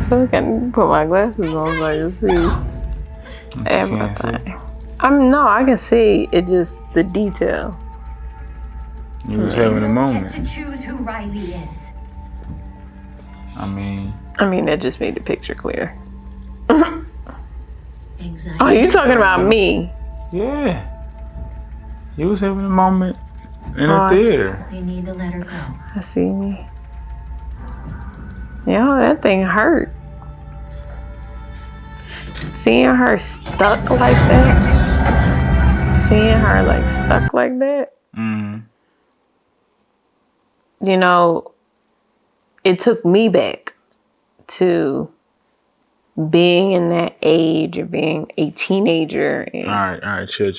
feel like I need to put my glasses on so I can see everything. I can see it, just the detail. You was having a moment. To choose who Riley is. I mean, that just made the picture clear. Anxiety. Oh, you talking about me? yeah. You was having a moment in a theater. You need to let her go. I see me. Yo, that thing hurt. Seeing her stuck like that. Seeing her like stuck like that. Mm. You know, it took me back to being in that age of being a teenager. And All right. Chill.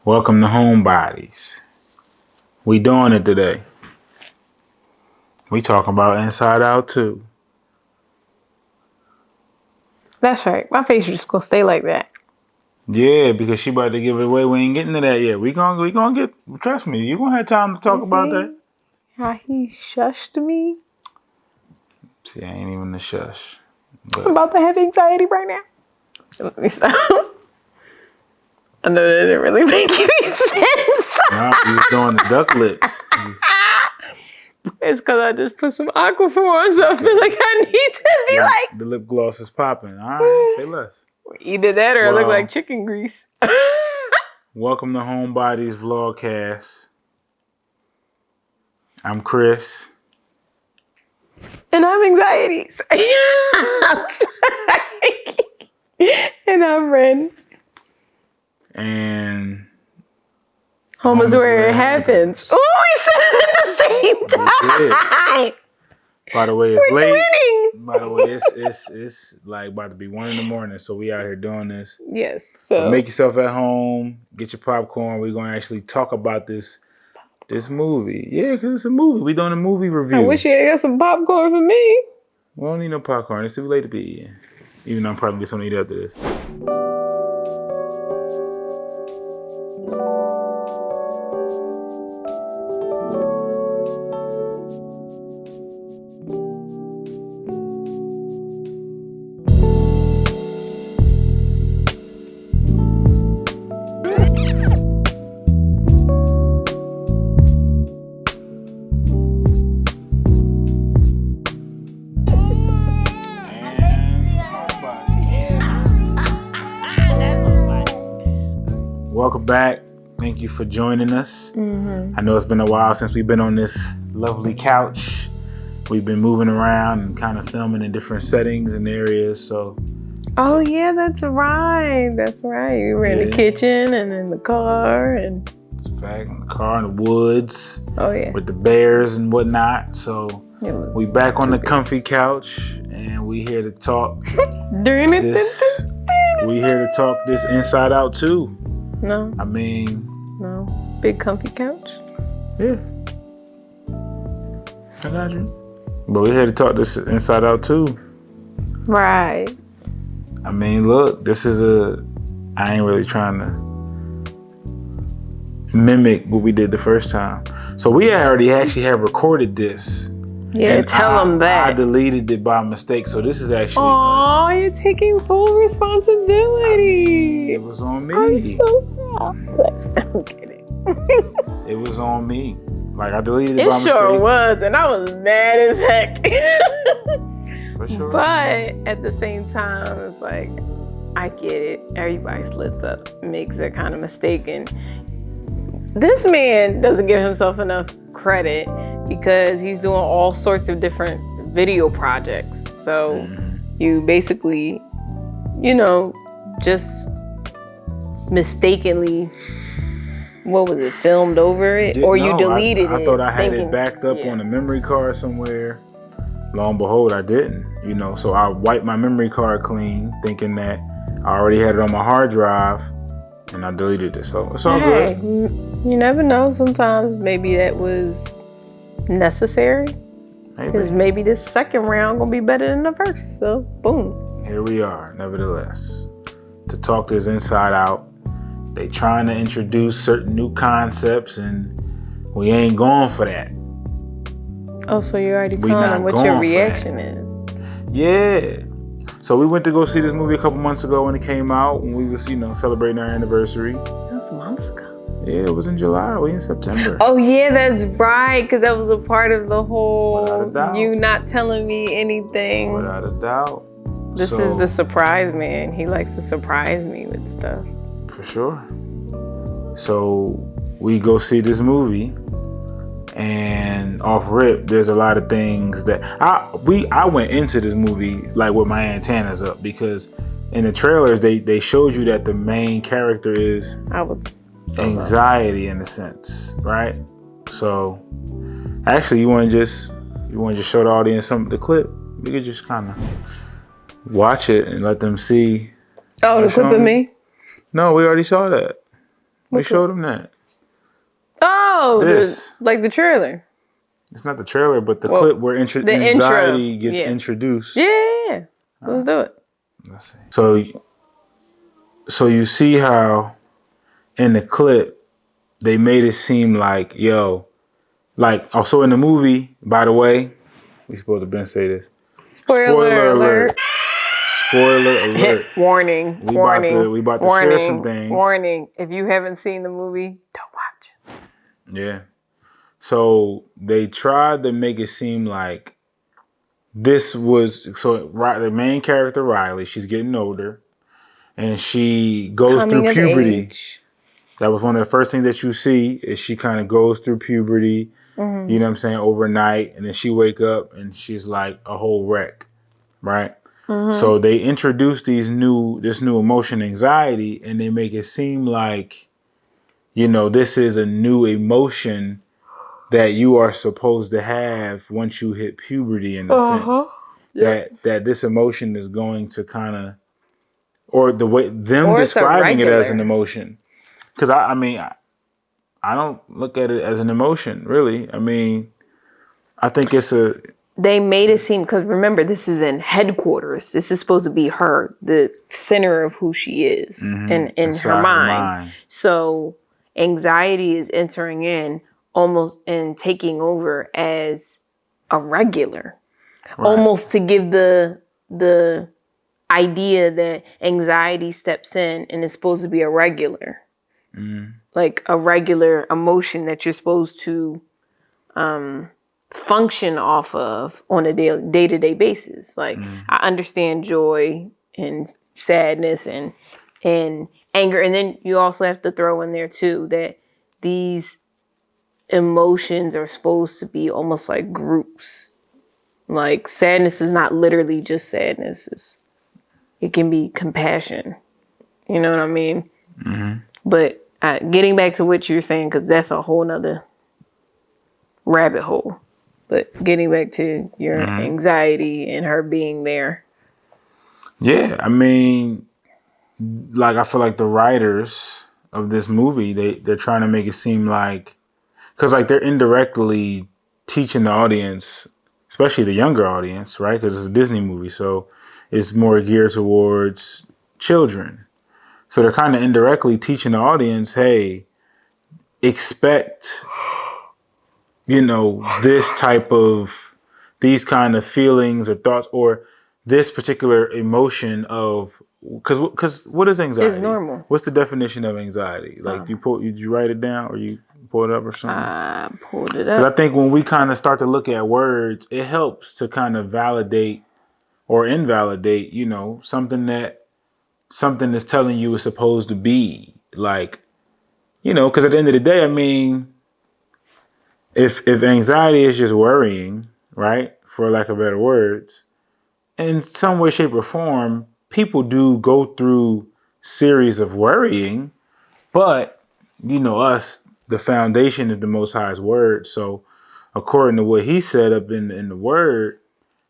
Welcome to Homebodies. We doing it today. We talking about Inside Out 2. That's right. My face is just gonna stay like that. Yeah, because she about to give it away. We ain't getting to that yet. We gonna get. Trust me, you gonna have time to talk about that. How he shushed me. See, I ain't even the shush. But I'm about to have anxiety right now. Let me stop. I know that didn't really make any sense. no, you was doing the duck lips. It's because I just put some Aquaphor on, so I feel like I need to be like. The lip gloss is popping. All right, say less. Either that or it look like chicken grease. Welcome to Homebodies Vlogcast. I'm Chris. And I'm anxieties. And I'm Ren. And home is where it happens. Oh, we said it at the same time. By the way, it's late. Twinning. By the way, it's like about to be 1 a.m, so we out here doing this. Yes. So So make yourself at home. Get your popcorn. We're gonna actually talk about this movie. Yeah, because it's a movie. We doing a movie review. I wish you had got some popcorn for me. We don't need no popcorn. It's too late to be eating. Even though I'm probably gonna get something to eat after this. Welcome back. Thank you for joining us. I know it's been a while since we've been on this lovely couch. We've been moving around and kind of filming in different settings and areas. So. Oh yeah, that's right. That's right. We were in the kitchen and in the car and. It's a fact, in the car, in the woods. Oh yeah. With the bears and whatnot. So we back on the comfy couch and we here to talk. We here to talk this Inside Out 2. No. I mean. No. Big comfy couch? Yeah. I got you. But we're here to talk this Inside Out 2. Right. I mean, look, this is I ain't really trying to mimic what we did the first time. So we already actually have recorded this. Yeah, tell them that. I deleted it by mistake, so this is actually Oh, you're taking full responsibility. It was on me. I'm so proud. I'm kidding. It was on me. Like, I deleted it by mistake. It sure was, and I was mad as heck. For sure. But at the same time, it's like, I get it. Everybody slips up, makes that kind of mistake. And this man doesn't give himself enough credit because he's doing all sorts of different video projects. So you basically, just mistakenly, filmed over it? Or you deleted it? I thought I had it backed up on a memory card somewhere. Lo and behold, I didn't. So I wiped my memory card clean, thinking that I already had it on my hard drive, and I deleted it. So it's all good. You never know. Sometimes maybe that was necessary. Because maybe this second round gonna be better than the first. So boom. Here we are, nevertheless, to talk this Inside Out. They trying to introduce certain new concepts, and we ain't going for that. Oh, so you're already We telling not them what going your for reaction that. is. Yeah. So we went to go see this movie a couple months ago when it came out, when we was, celebrating our anniversary. That's months ago. Yeah, it was in July. We in September. Oh yeah, that's right. Because that was a part of the Without a whole doubt. you not telling me anything. Without a doubt. This is the surprise man. He likes to surprise me with stuff. For sure. So we go see this movie, and off rip, there's a lot of things that I went into this movie like with my antennas up, because in the trailers they showed you that the main character is anxiety in a sense, right? So actually, you want to just show the audience the clip. We could just kind of watch it and let them see. Oh, the clip of me? No, we already saw that. We Okay. showed them that. Oh, like the trailer. It's not the trailer, but the clip where anxiety gets introduced. Yeah. Let's do it. Let's see. So you see how in the clip they made it seem like, also in the movie, by the way, we supposed to say this. Spoiler alert. Spoiler alert. Warning. We about to share some things. Warning. If you haven't seen the movie, don't watch. Yeah. So they tried to make it seem like this was the main character, Riley, she's getting older and she goes through puberty. Age. That was one of the first things that you see is she kind of goes through puberty, Mm-hmm. you know what I'm saying, overnight. And then she wake up and she's like a whole wreck, right? Mm-hmm. So they introduce this new emotion, anxiety, and they make it seem like, this is a new emotion that you are supposed to have once you hit puberty in a sense. Yep. That this emotion is going to kind of, or the way them describing it as an emotion. Because I don't look at it as an emotion, really. I mean, I think they made it seem, because remember, this is in headquarters. This is supposed to be her, the center of who she is, in her mind. So anxiety is entering in almost and taking over as a regular, almost to give the idea that anxiety steps in and is supposed to be a regular, like a regular emotion that you're supposed to function off of on a day-to-day basis. Like I understand joy and sadness and anger, and then you also have to throw in there too that these emotions are supposed to be almost like groups. Like sadness is not literally just sadness. It can be compassion. You know what I mean? Mm-hmm. But getting back to what you're saying, because that's a whole nother rabbit hole. But getting back to your anxiety and her being there. Yeah, I mean, like I feel like the writers of this movie, they're trying to make it seem like, because like they're indirectly teaching the audience, especially the younger audience, right? Because it's a Disney movie, so it's more geared towards children. So they're kind of indirectly teaching the audience, hey, expect, these kind of feelings or thoughts or this particular emotion of, because what is anxiety? It's normal. What's the definition of anxiety? Like did you write it down or you pulled it up or something? I pulled it up. Because I think when we kind of start to look at words, it helps to kind of validate or invalidate, something is telling you is supposed to be. Like, because at the end of the day, I mean, if anxiety is just worrying, right, for lack of better words, in some way, shape, or form, people do go through series of worrying, but us, the foundation is the Most High's word. So according to what he said up in the word,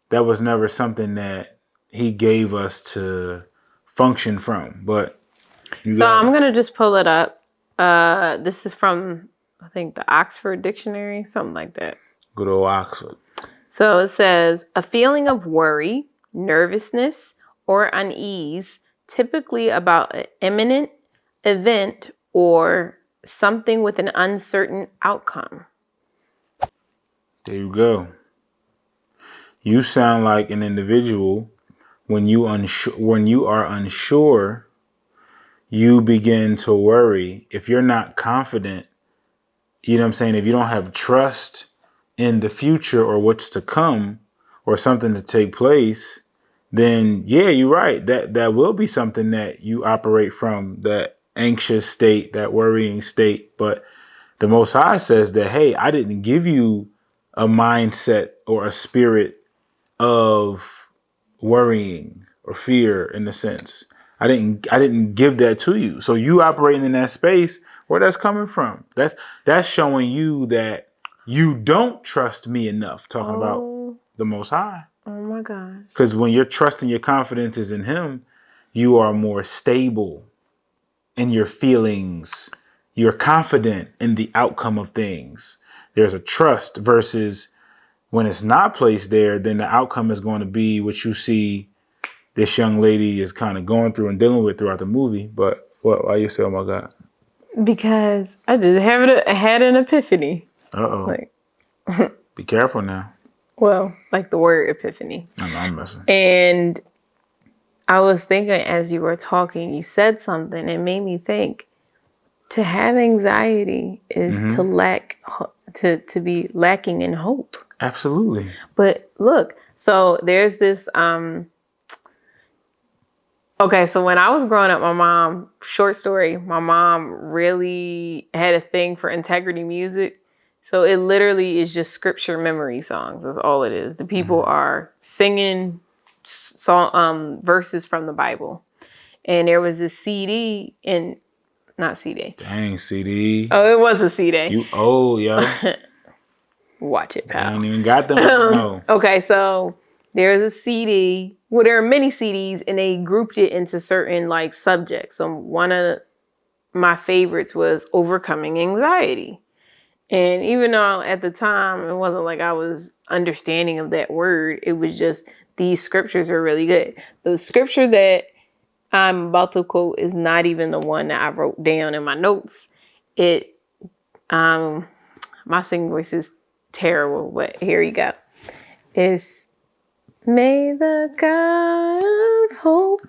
that was never something that he gave us to function from. But I'm gonna just pull it up. This is from, I think, the Oxford Dictionary, something like that. Good old Oxford. So it says, a feeling of worry, nervousness, or unease, typically about an imminent event or something with an uncertain outcome. There you go. You sound like an individual when you are unsure, you begin to worry. If you're not confident, you know what I'm saying? If you don't have trust in the future or what's to come or something to take place, then yeah, you're right. That will be something that you operate from, that anxious state, that worrying state. But the Most High says that, hey, I didn't give you a mindset or a spirit of worrying or fear in a sense. I didn't give that to you. So you operating in that space, where that's coming from. That's showing you that you don't trust me enough, talking about the Most High. Oh my gosh. Because when your trust and your confidence is in him, you are more stable in your feelings. You're confident in the outcome of things. There's a trust versus when it's not placed there, then the outcome is going to be what you see this young lady is kind of going through and dealing with throughout the movie. But why you say, oh my God? Because I just had an epiphany. Uh-oh. Like, be careful now. Well, like the word epiphany. I know I'm messing. And I was thinking as you were talking, you said something. It made me think to have anxiety is to be lacking in hope. Absolutely. But look, so there's this, okay, so when I was growing up, my mom really had a thing for integrity music. So it literally is just scripture memory songs. That's all it is. The people are singing verses from the Bible. And there was this CD not CD. Dang, CD. Oh, it was a CD. You old, yo. Watch it, pal. I ain't even got them. No. Okay, so there's a CD. Well, there are many CDs, and they grouped it into certain like subjects. So one of my favorites was overcoming anxiety. And even though at the time it wasn't like I was understanding of that word, it was just these scriptures are really good. The scripture that I'm about to quote is not even the one that I wrote down in my notes. My singing voice is terrible, but here you go. It's may the God of hope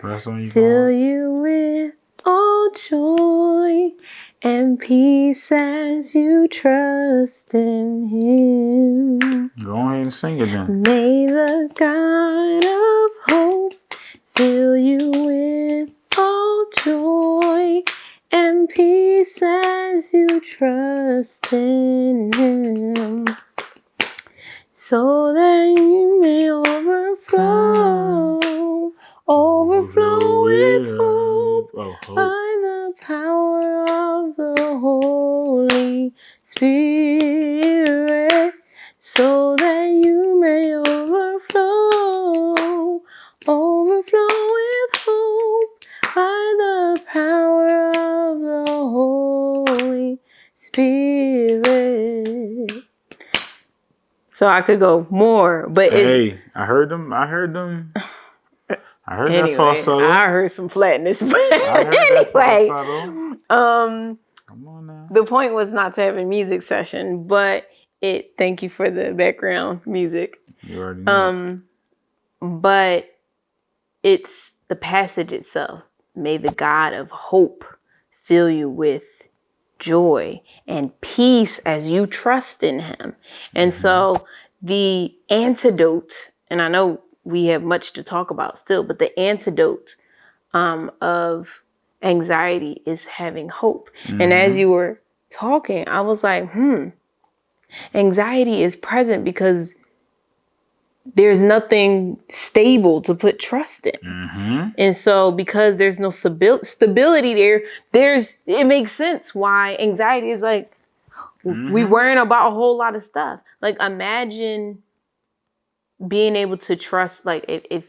fill you with all joy and peace as you trust in him. Go ahead and sing it then. May the God of hope fill you with all joy and peace as you trust in him, so that you may overflow with hope by the power of the Holy Spirit, so that you may overflow with hope by the power of the Holy Spirit. So I could go more, but hey, I heard them. I heard anyway, that falsetto. I heard some flatness, but I heard that falsetto. Come on now. The point was not to have a music session, but thank you for the background music. You already know. But it's the passage itself. May the God of hope fill you with joy and peace as you trust in him. And so the antidote, and I know we have much to talk about still, but the antidote of anxiety is having hope. And as you were talking, I was like, anxiety is present because there's nothing stable to put trust in. And so because there's no stability it makes sense why anxiety is like, we worrying about a whole lot of stuff. Like imagine being able to trust, like if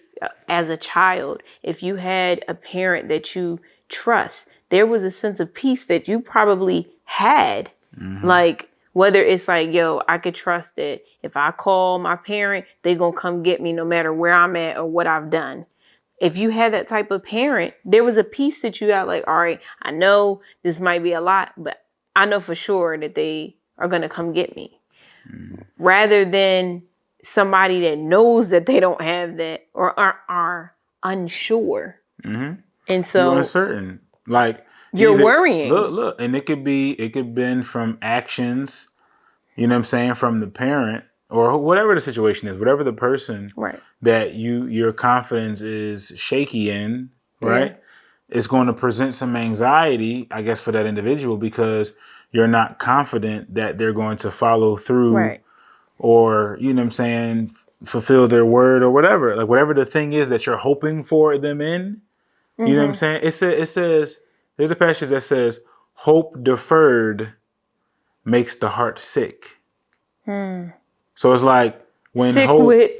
as a child, if you had a parent that you trust, there was a sense of peace that you probably had. Like whether it's like, yo, I could trust that if I call my parent, they gonna come get me no matter where I'm at or what I've done. If you had that type of parent, there was a peace that you got, like, all right, I know this might be a lot, but I know for sure that they are gonna come get me. Rather than somebody that knows that they don't have that or are unsure. Mm-hmm. And You're so uncertain. Like you're either worrying. look, and it could been from actions, you know what I'm saying, from the parent or whatever the situation is, whatever the person Right. that your confidence is shaky in, right? Yeah. It's going to present some anxiety, I guess, for that individual because you're not confident that they're going to follow through Right. or, you know what I'm saying, fulfill their word or whatever. Like whatever the thing is that you're hoping for them in, you know what I'm saying? It says, there's a passage that says, hope deferred makes the heart sick. So it's like when Sick hope, with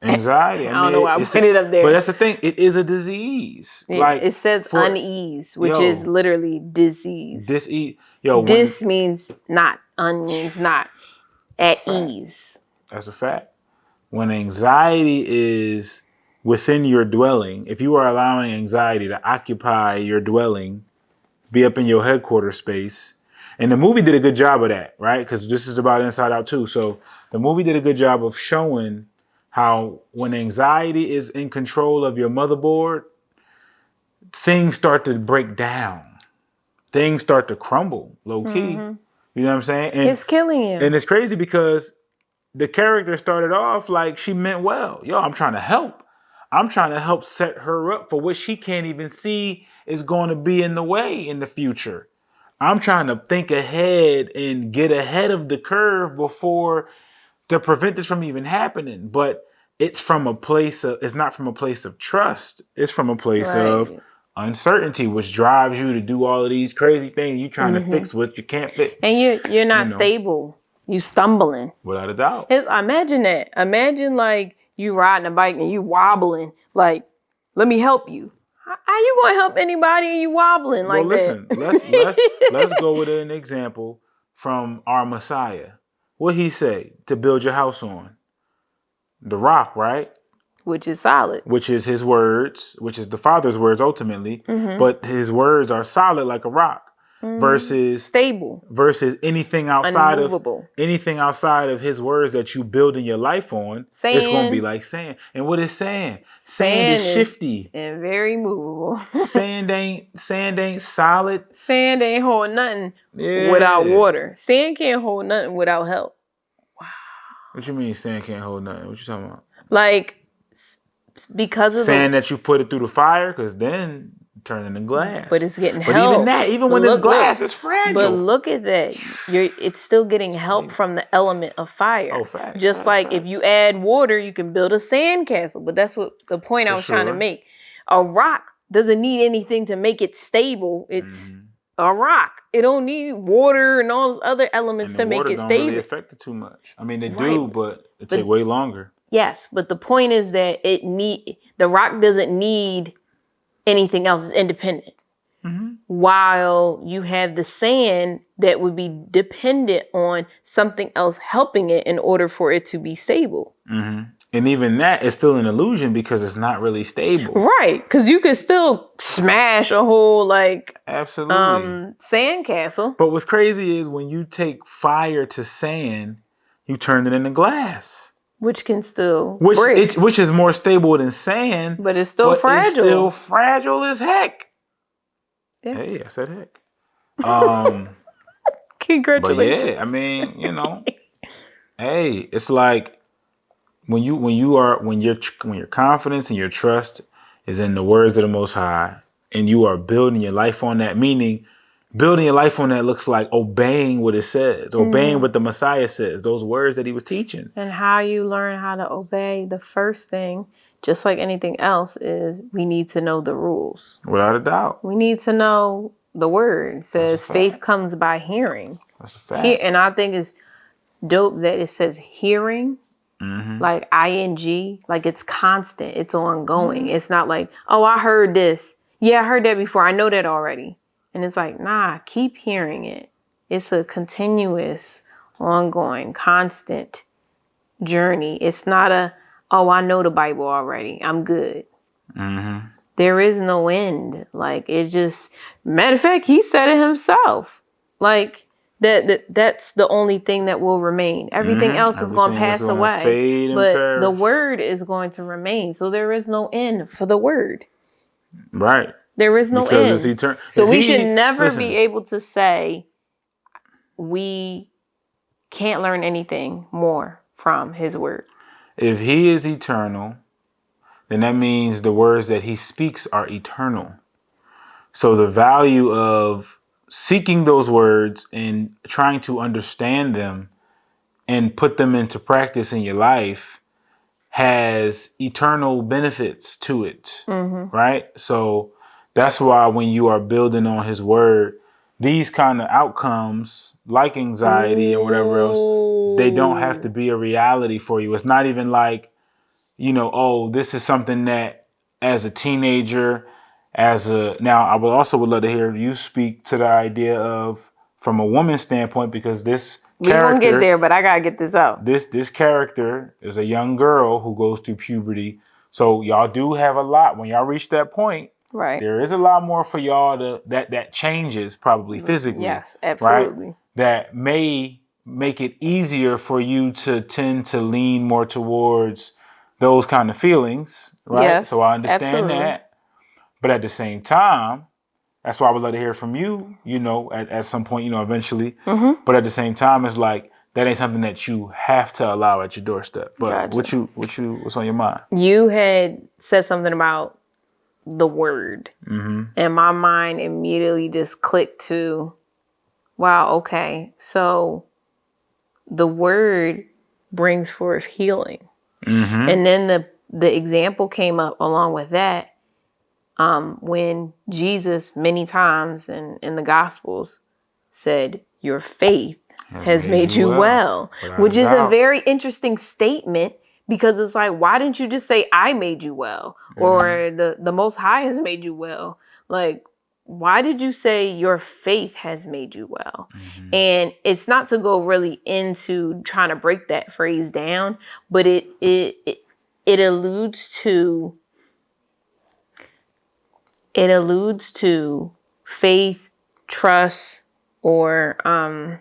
anxiety, I don't know why I put it up but there. that's the thing. It is a disease. Yeah, Like it says for unease, which is literally disease. Dis means not, un means not, at ease. That's a fact. When anxiety is within your dwelling, if you are allowing anxiety to occupy your dwelling, be up in your headquarters space, and the movie did a good job of that, right? Because this is about Inside Out too. So the movie did a good job of showing how when anxiety is in control of your motherboard, things start to break down. Things start to crumble, low key. You know what I'm saying? And It's killing you. and it's crazy because the character started off like she meant well. Yo, I'm trying to help. I'm trying to help set her up for what she can't even see is going to be in the way in the future. I'm trying to think ahead and get ahead of the curve before to prevent this from even happening. But it's not from a place of trust. It's from a place of Right. uncertainty, which drives you to do all of these crazy things. You trying to fix what you can't fix. And you're not stable. You stumbling. Without a doubt. Imagine that. Imagine like you riding a bike and you wobbling. Like, let me help you. How you gonna help anybody and you wobbling like listen, that? let's go with an example from our Messiah. What he say to build your house on? The rock, right? Which is solid. Which is his words, which is the Father's words ultimately. But his words are solid like a rock. Versus stable. Versus anything outside unmovable. of his words that you building your life on, sand. It's gonna be like sand. And what is sand? Sand is shifty and very movable. Sand ain't solid. Sand ain't hold nothing without water. Sand can't hold nothing without help. Wow. What you mean sand can't hold nothing? What you talking about? Like because of sand that you put it through the fire, because then turn into glass. But it's getting but help. Even when it's glass, it's fragile. But look at that. It's still getting help from the element of fire. Oh, facts. Just like if you add water, you can build a sand castle. But that's what the point I was trying to make. A rock doesn't need anything to make it stable. It's a rock. It don't need water and all those other elements to make it stable. Don't really affect it too much. I mean, they do, but it take way longer. Yes, but the point is that the rock doesn't need anything else. It's independent. While you have the sand that would be dependent on something else helping it in order for it to be stable. And even that is still an illusion because it's not really stable. Right, because you could still smash a whole absolutely sand castle. But what's crazy is when you take fire to sand, you turn it into glass. Which can still break. Which is more stable than sand. But it's still fragile. It's still fragile as heck. Yeah. Hey, I said heck. Congratulations. But yeah, I mean, hey, it's like when your confidence and your trust is in the words of the Most High, and you are building your life on that, meaning building your life on that looks like obeying what it says, obeying what the Messiah says, those words that he was teaching. And how you learn how to obey, the first thing, just like anything else, is we need to know the rules. Without a doubt. We need to know the word. It says faith comes by hearing. That's a fact. And I think it's dope that it says hearing, like ing, like it's constant, it's ongoing. It's not like, oh, I heard this. Yeah, I heard that before. I know that already. And it's like, nah, keep hearing it. It's a continuous, ongoing, constant journey. It's not oh, I know the Bible already. I'm good. There is no end. Like, it just, matter of fact, he said it himself. Like, That's the only thing that will remain. Everything else is going to pass away, fade and but perish. the word is going to remain. So there is no end for the word. Right. There is no because end. it's eternal. So we should never be able to say we can't learn anything more from his word. If he is eternal, then that means the words that he speaks are eternal. So the value of seeking those words and trying to understand them and put them into practice in your life has eternal benefits to it, right? So that's why when you are building on his word, these kind of outcomes like anxiety and whatever else, they don't have to be a reality for you. It's not even like, oh, this is something that as a teenager, now I would love to hear you speak to the idea of from a woman's standpoint, because we're gonna get there, but I gotta get this out. This character is a young girl who goes through puberty. So y'all do have a lot when y'all reach that point. Right. There is a lot more for y'all that changes probably physically. Yes, absolutely. Right? That may make it easier for you to tend to lean more towards those kind of feelings, right? Yes, so I understand absolutely. that. But at the same time, that's why I would love to hear from you, at some point, eventually. Mm-hmm. But at the same time, it's like that ain't something that you have to allow at your doorstep. But Gotcha. what's on your mind? You had said something about the word, Mm-hmm. and my mind immediately just clicked to, wow, okay, so the word brings forth healing. Mm-hmm. And then the example came up along with that, when Jesus many times in the Gospels said, your faith has made you well, which is a very interesting statement, because it's like, why didn't you just say I made you well, or the Most High has made you well? Like, why did you say your faith has made you well? Mm-hmm. And it's not to go really into trying to break that phrase down, but it alludes to faith, trust, or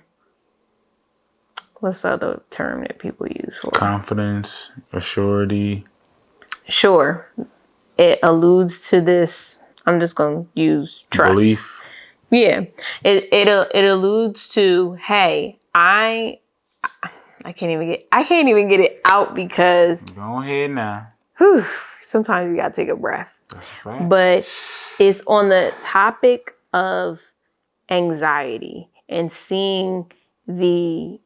what's the other term that people use for confidence, assurity. Sure. It alludes to this. I'm just going to use trust. Belief. Yeah. It alludes to, hey, I can't even get it out because Go ahead now. Sometimes you got to take a breath. That's right. But it's on the topic of anxiety and seeing the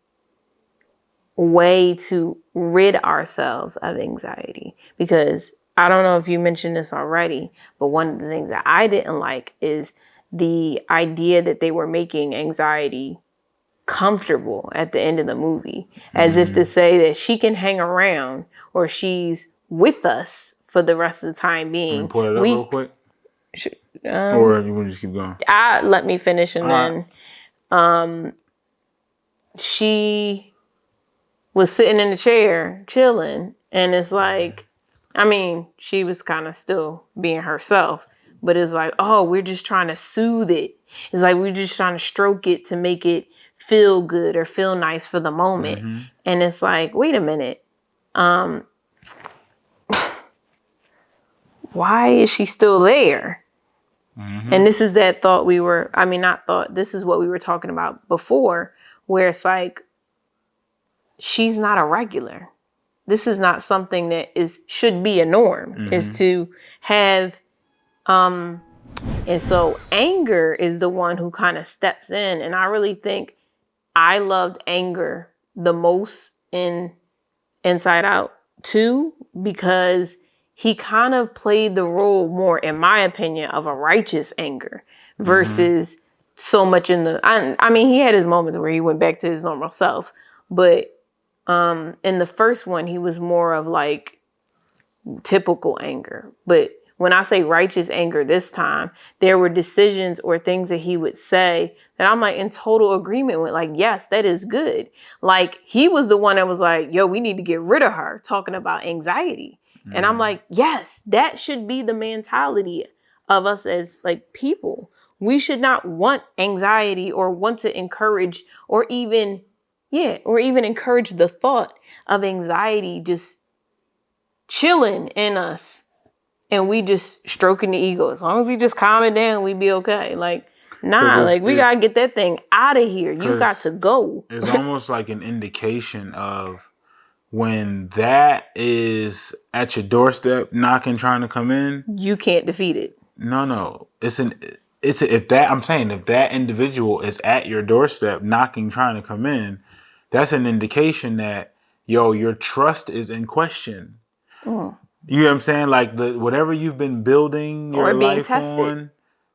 way to rid ourselves of anxiety. Because I don't know if you mentioned this already, but one of the things that I didn't like is the idea that they were making anxiety comfortable at the end of the movie, as if to say that she can hang around or she's with us for the rest of the time being. Can you pull it up real quick? Or you want to just keep going? Let me finish, and then she was sitting in the chair chilling, and it's like, I mean, she was kind of still being herself, but it's like, oh, we're just trying to soothe it. It's like we're just trying to stroke it to make it feel good or feel nice for the moment. Mm-hmm. And it's like, wait a minute. Why is she still there? Mm-hmm. And this is that thought this is what we were talking about before, where it's like, she's not a regular. This is not something that should be a norm, is to have, and so anger is the one who kind of steps in. And I really think I loved anger the most in Inside Out 2, because he kind of played the role more, in my opinion, of a righteous anger versus so much in I mean, he had his moments where he went back to his normal self, but in the first one, he was more of like typical anger. But when I say righteous anger this time, there were decisions or things that he would say that I'm like in total agreement with. Like, yes, that is good. Like, he was the one that was like, yo, we need to get rid of her, talking about anxiety. Mm-hmm. And I'm like, yes, that should be the mentality of us as like people. We should not want anxiety or want to encourage or even encourage the thought of anxiety just chilling in us, and we just stroking the ego. As long as we just calm it down, we be okay. Like, nah, like we gotta get that thing out of here. You got to go. It's almost like an indication of when that is at your doorstep knocking, trying to come in. You can't defeat it. No. If that individual is at your doorstep knocking, trying to come in, that's an indication that, your trust is in question. You know what I'm saying? Like whatever you've been building your life on,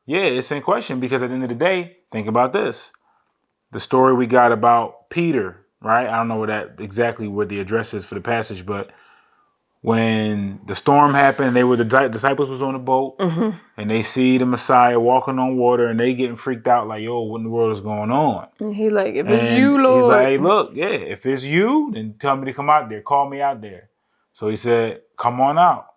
it's in question, because at the end of the day, think about this. The story we got about Peter, right? I don't know where the address is for the passage, but when the storm happened, the disciples was on the boat, and they see the Messiah walking on water, and they getting freaked out, like, yo, what in the world is going on? And he like, if it's you, Lord. He's like, hey, look, if it's you, then tell me to come out there. Call me out there. So he said, come on out.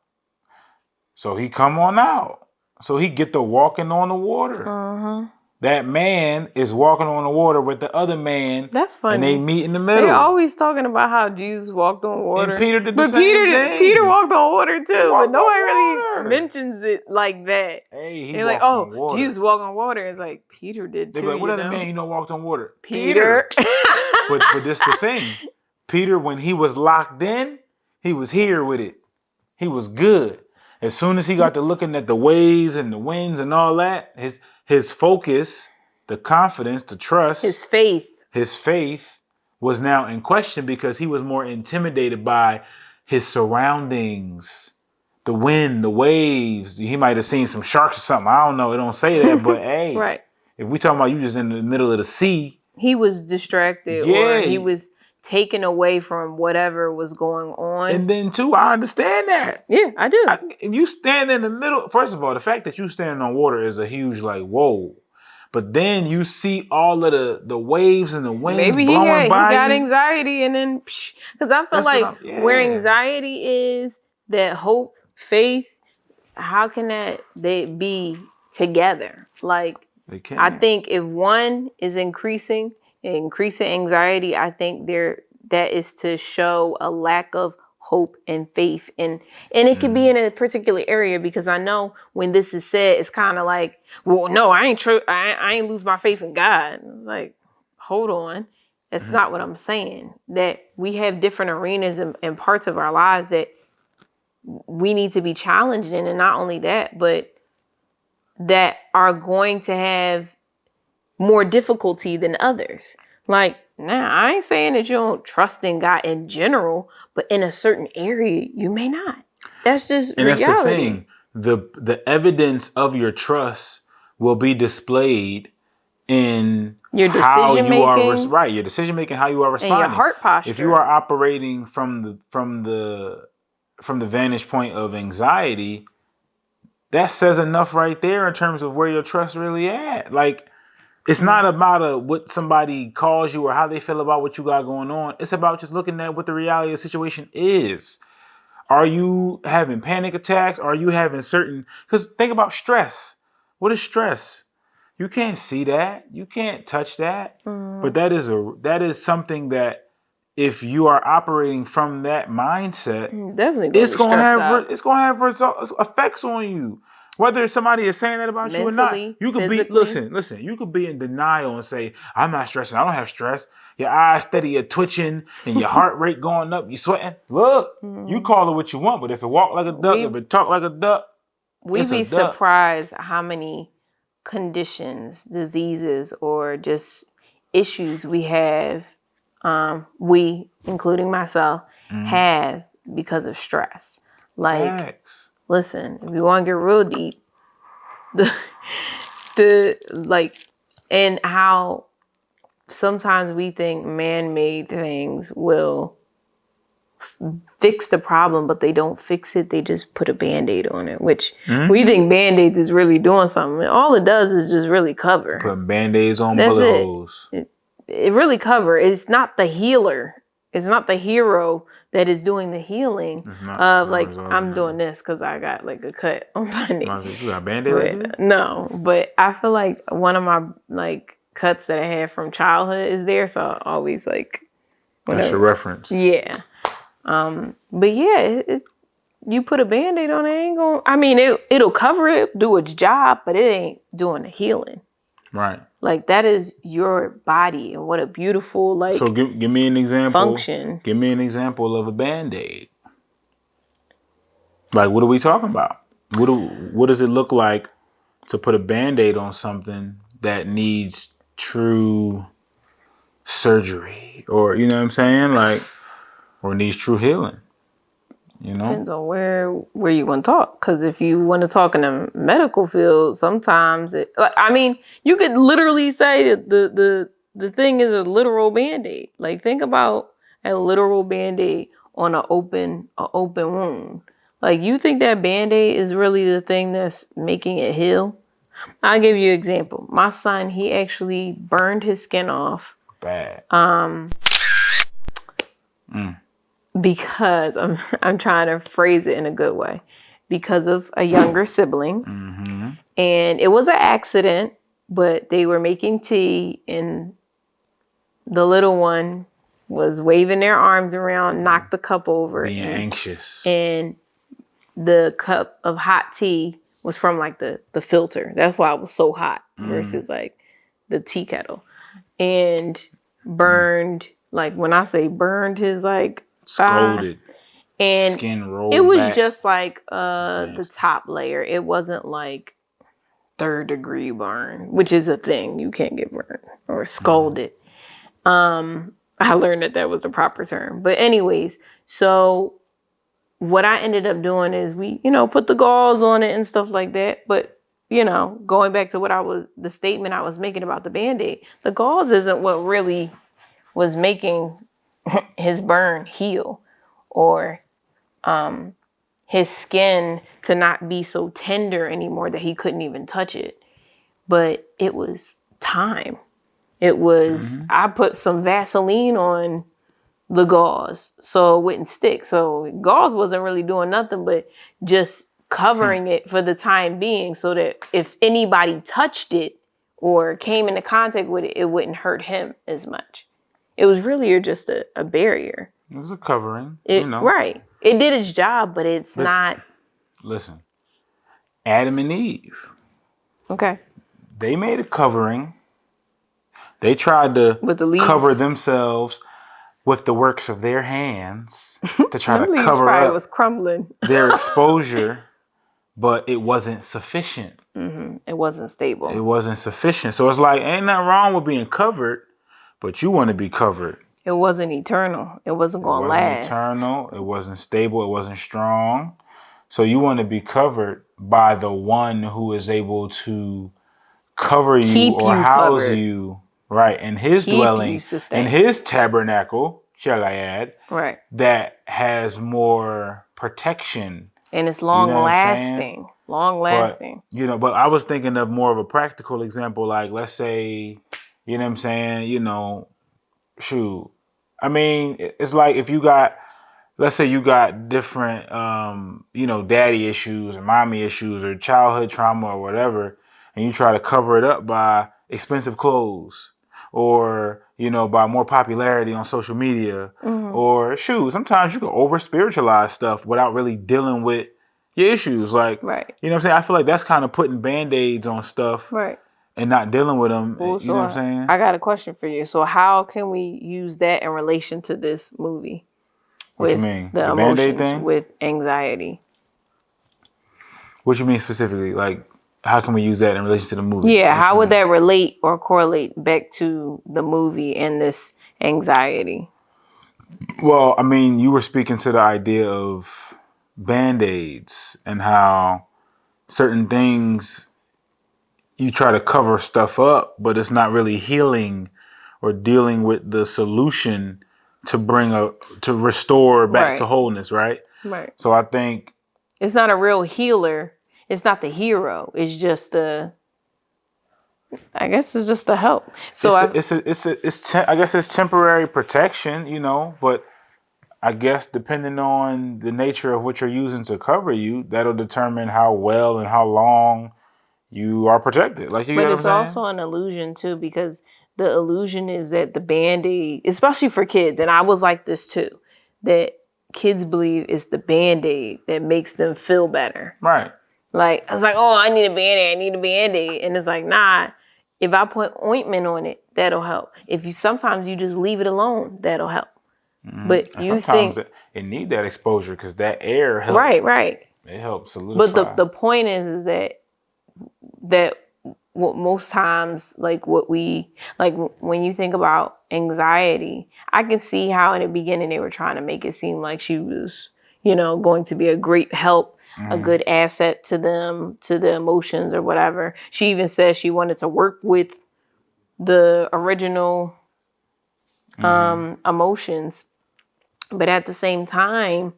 So he come on out. So he get to walking on the water. That man is walking on the water with the other man. That's funny. And they meet in the middle. They're always talking about how Jesus walked on water. And Peter did the same thing. Peter walked on water too, but nobody really mentions it like that. Hey, they're like, on water. Jesus walked on water. It's like, Peter did too. They're like, what other man walked on water? Peter. but this the thing. Peter, when he was locked in, he was here with it. He was good. As soon as he got to looking at the waves and the winds and all that, his focus, the confidence, the trust, his faith was now in question, because he was more intimidated by his surroundings, the wind, the waves. He might have seen some sharks or something. I don't know. It don't say that, but hey, right. If we talking about you just in the middle of the sea, he was distracted, or he was taken away from whatever was going on. And then too, I understand that. Yeah, I do. If you stand in the middle, first of all, the fact that you standing on water is a huge, like, whoa. But then you see all of the waves and the wind blowing by. He got anxiety, and then, because I feel like where anxiety is, that hope, faith, how can they be together? Like, I think if one is increasing anxiety, I think that is to show a lack of hope and faith, and it could be in a particular area, because I know when this is said, it's kind of like, well, no, I ain't lose my faith in God. It's like, hold on, that's not what I'm saying. That we have different arenas and parts of our lives that we need to be challenged in, and not only that, but that are going to have more difficulty than others. Like, I ain't saying that you don't trust in God in general, but in a certain area, you may not. That's just reality. That's the thing. The evidence of your trust will be displayed in your decision making, right? Your decision making, how you are responding, and your heart posture. If you are operating from the vantage point of anxiety, that says enough right there in terms of where your trust really at. Like, it's not about what somebody calls you or how they feel about what you got going on. It's about just looking at what the reality of the situation is. Are you having panic attacks? Are you having because think about stress. What is stress? You can't see that. You can't touch that. But that is something that, if you are operating from that mindset, definitely it's gonna have effects on you. Whether somebody is saying that about mentally, you or not, you could physically. Listen. You could be in denial and say, "I'm not stressing. I don't have stress." Your eyes steady, are twitching, and your heart rate going up. You sweating. Look, you call it what you want, but if it walk like a duck, if it talk like a duck, we'd be surprised how many conditions, diseases, or just issues we have. We, including myself, have because of stress. Like, listen, if you want to get real deep, and how sometimes we think man-made things will fix the problem, but they don't fix it. They just put a Band-Aid on it, which we think Band-Aids is really doing something. All it does is just really cover. Putting Band-Aids on bullet holes. It really cover. It's not the healer. it's not the hero that is doing the healing of like, I'm doing this because I got like a cut on my knee. You got a Band-Aid right there? No, but I feel like one of my like cuts that I had from childhood is there, so I always like. That's your reference. Yeah. But yeah, you put a Band-Aid on it, ain't gonna. I mean, it'll cover it, do its job, but it ain't doing the healing. Right. Like that is your body, and what a beautiful like. So give me an example. Function. Give me an example of a Band-Aid. Like, what are we talking about? What does it look like to put a Band-Aid on something that needs true surgery, or you know what I'm saying, like, or needs true healing? You know, depends on where you want to talk. Because if you want to talk in the medical field, sometimes you could literally say that the thing is a literal Band-Aid. Like think about a literal Band-Aid on an open wound. Like you think that Band-Aid is really the thing that's making it heal? I'll give you an example. My son, he actually burned his skin off. Bad. Because I'm trying to phrase it in a good way, because of a younger sibling. Mm-hmm. And it was an accident, but they were making tea and the little one was waving their arms around, knocked the cup over. Being anxious. And the cup of hot tea was from like the filter. That's why it was so hot versus like the tea kettle. And burned, like when I say burned his like scalded and skin rolled it was back. just like the top layer. It wasn't like 3rd degree burn, which is a thing. You can't get burned or scalded. I learned that was the proper term. But anyways, so what I ended up doing is we, put the gauze on it and stuff like that. But, going back to the statement I was making about the Band-Aid, the gauze isn't what really was making his burn heal or his skin to not be so tender anymore that he couldn't even touch it. But it was time. It was, I put some Vaseline on the gauze so it wouldn't stick. So gauze wasn't really doing nothing but just covering it for the time being so that if anybody touched it or came into contact with it, it wouldn't hurt him as much. It was really just a barrier. It was a covering, Right. It did its job, but it's not. Listen, Adam and Eve. Okay. They made a covering. They tried to cover themselves with the works of their hands to try to cover up was crumbling. their exposure, but it wasn't sufficient. Mm-hmm. It wasn't stable. It wasn't sufficient. So it's like, ain't nothing wrong with being covered, but you want to be covered. It wasn't eternal. It wasn't going to last. It wasn't eternal. It wasn't stable. It wasn't strong. So you want to be covered by the one who is able to cover you or house you, right, in his dwelling, in his tabernacle, shall I add, right, that has more protection. And it's long lasting. Long lasting. But I was thinking of more of a practical example, like let's say, you know what I'm saying, shoot. I mean, it's like if you got, let's say you got different, daddy issues or mommy issues or childhood trauma or whatever, and you try to cover it up by expensive clothes or, by more popularity on social media or sometimes you can over spiritualize stuff without really dealing with your issues. Like, right. You know what I'm saying? I feel like that's kind of putting Band-Aids on stuff. Right. And not dealing with them. Well, you know what I'm saying? I got a question for you. So how can we use that in relation to this movie? What you mean? The Band-Aid thing? With anxiety. What you mean specifically? Like, how can we use that in relation to the movie? Yeah, how would that relate or correlate back to the movie and this anxiety? Well, I mean, you were speaking to the idea of Band-Aids and how certain things you try to cover stuff up, but it's not really healing or dealing with the solution to restore back to wholeness, right? Right. So I think it's not a real healer. It's not the hero. It's just I guess it's just a help. So I guess it's temporary protection, you know, but I guess depending on the nature of what you're using to cover you, that'll determine how well and how long you are protected. Like, you get but what it's I'm saying? also an illusion too, because the illusion is that the Band-Aid, especially for kids, and I was like this too, that kids believe it's the Band-Aid that makes them feel better. Right. Like, I was like, oh, I need a Band-Aid, I need a Band-Aid. And it's like, nah, if I put ointment on it, that'll help. Sometimes you just leave it alone, that'll help. Mm-hmm. But and you sometimes think, it need that exposure because that air helps. right. It helps solidify. But the point is that what most times, like when you think about anxiety, I can see how in the beginning they were trying to make it seem like she was, going to be a great help, a good asset to them, to the emotions or whatever. She even says she wanted to work with the original emotions. But at the same time,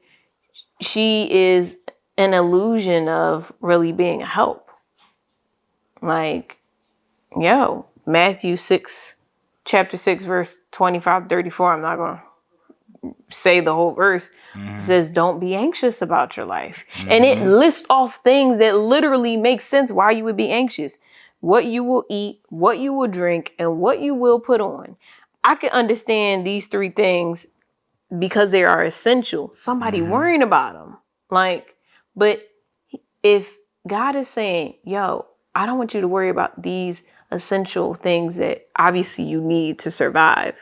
she is an illusion of really being a help. Like, Matthew 6, chapter 6, verse 25, 34. I'm not going to say the whole verse. It says, don't be anxious about your life. And it lists off things that literally make sense why you would be anxious. What you will eat, what you will drink, and what you will put on. I can understand these three things because they are essential. Somebody worrying about them. But if God is saying, I don't want you to worry about these essential things that obviously you need to survive,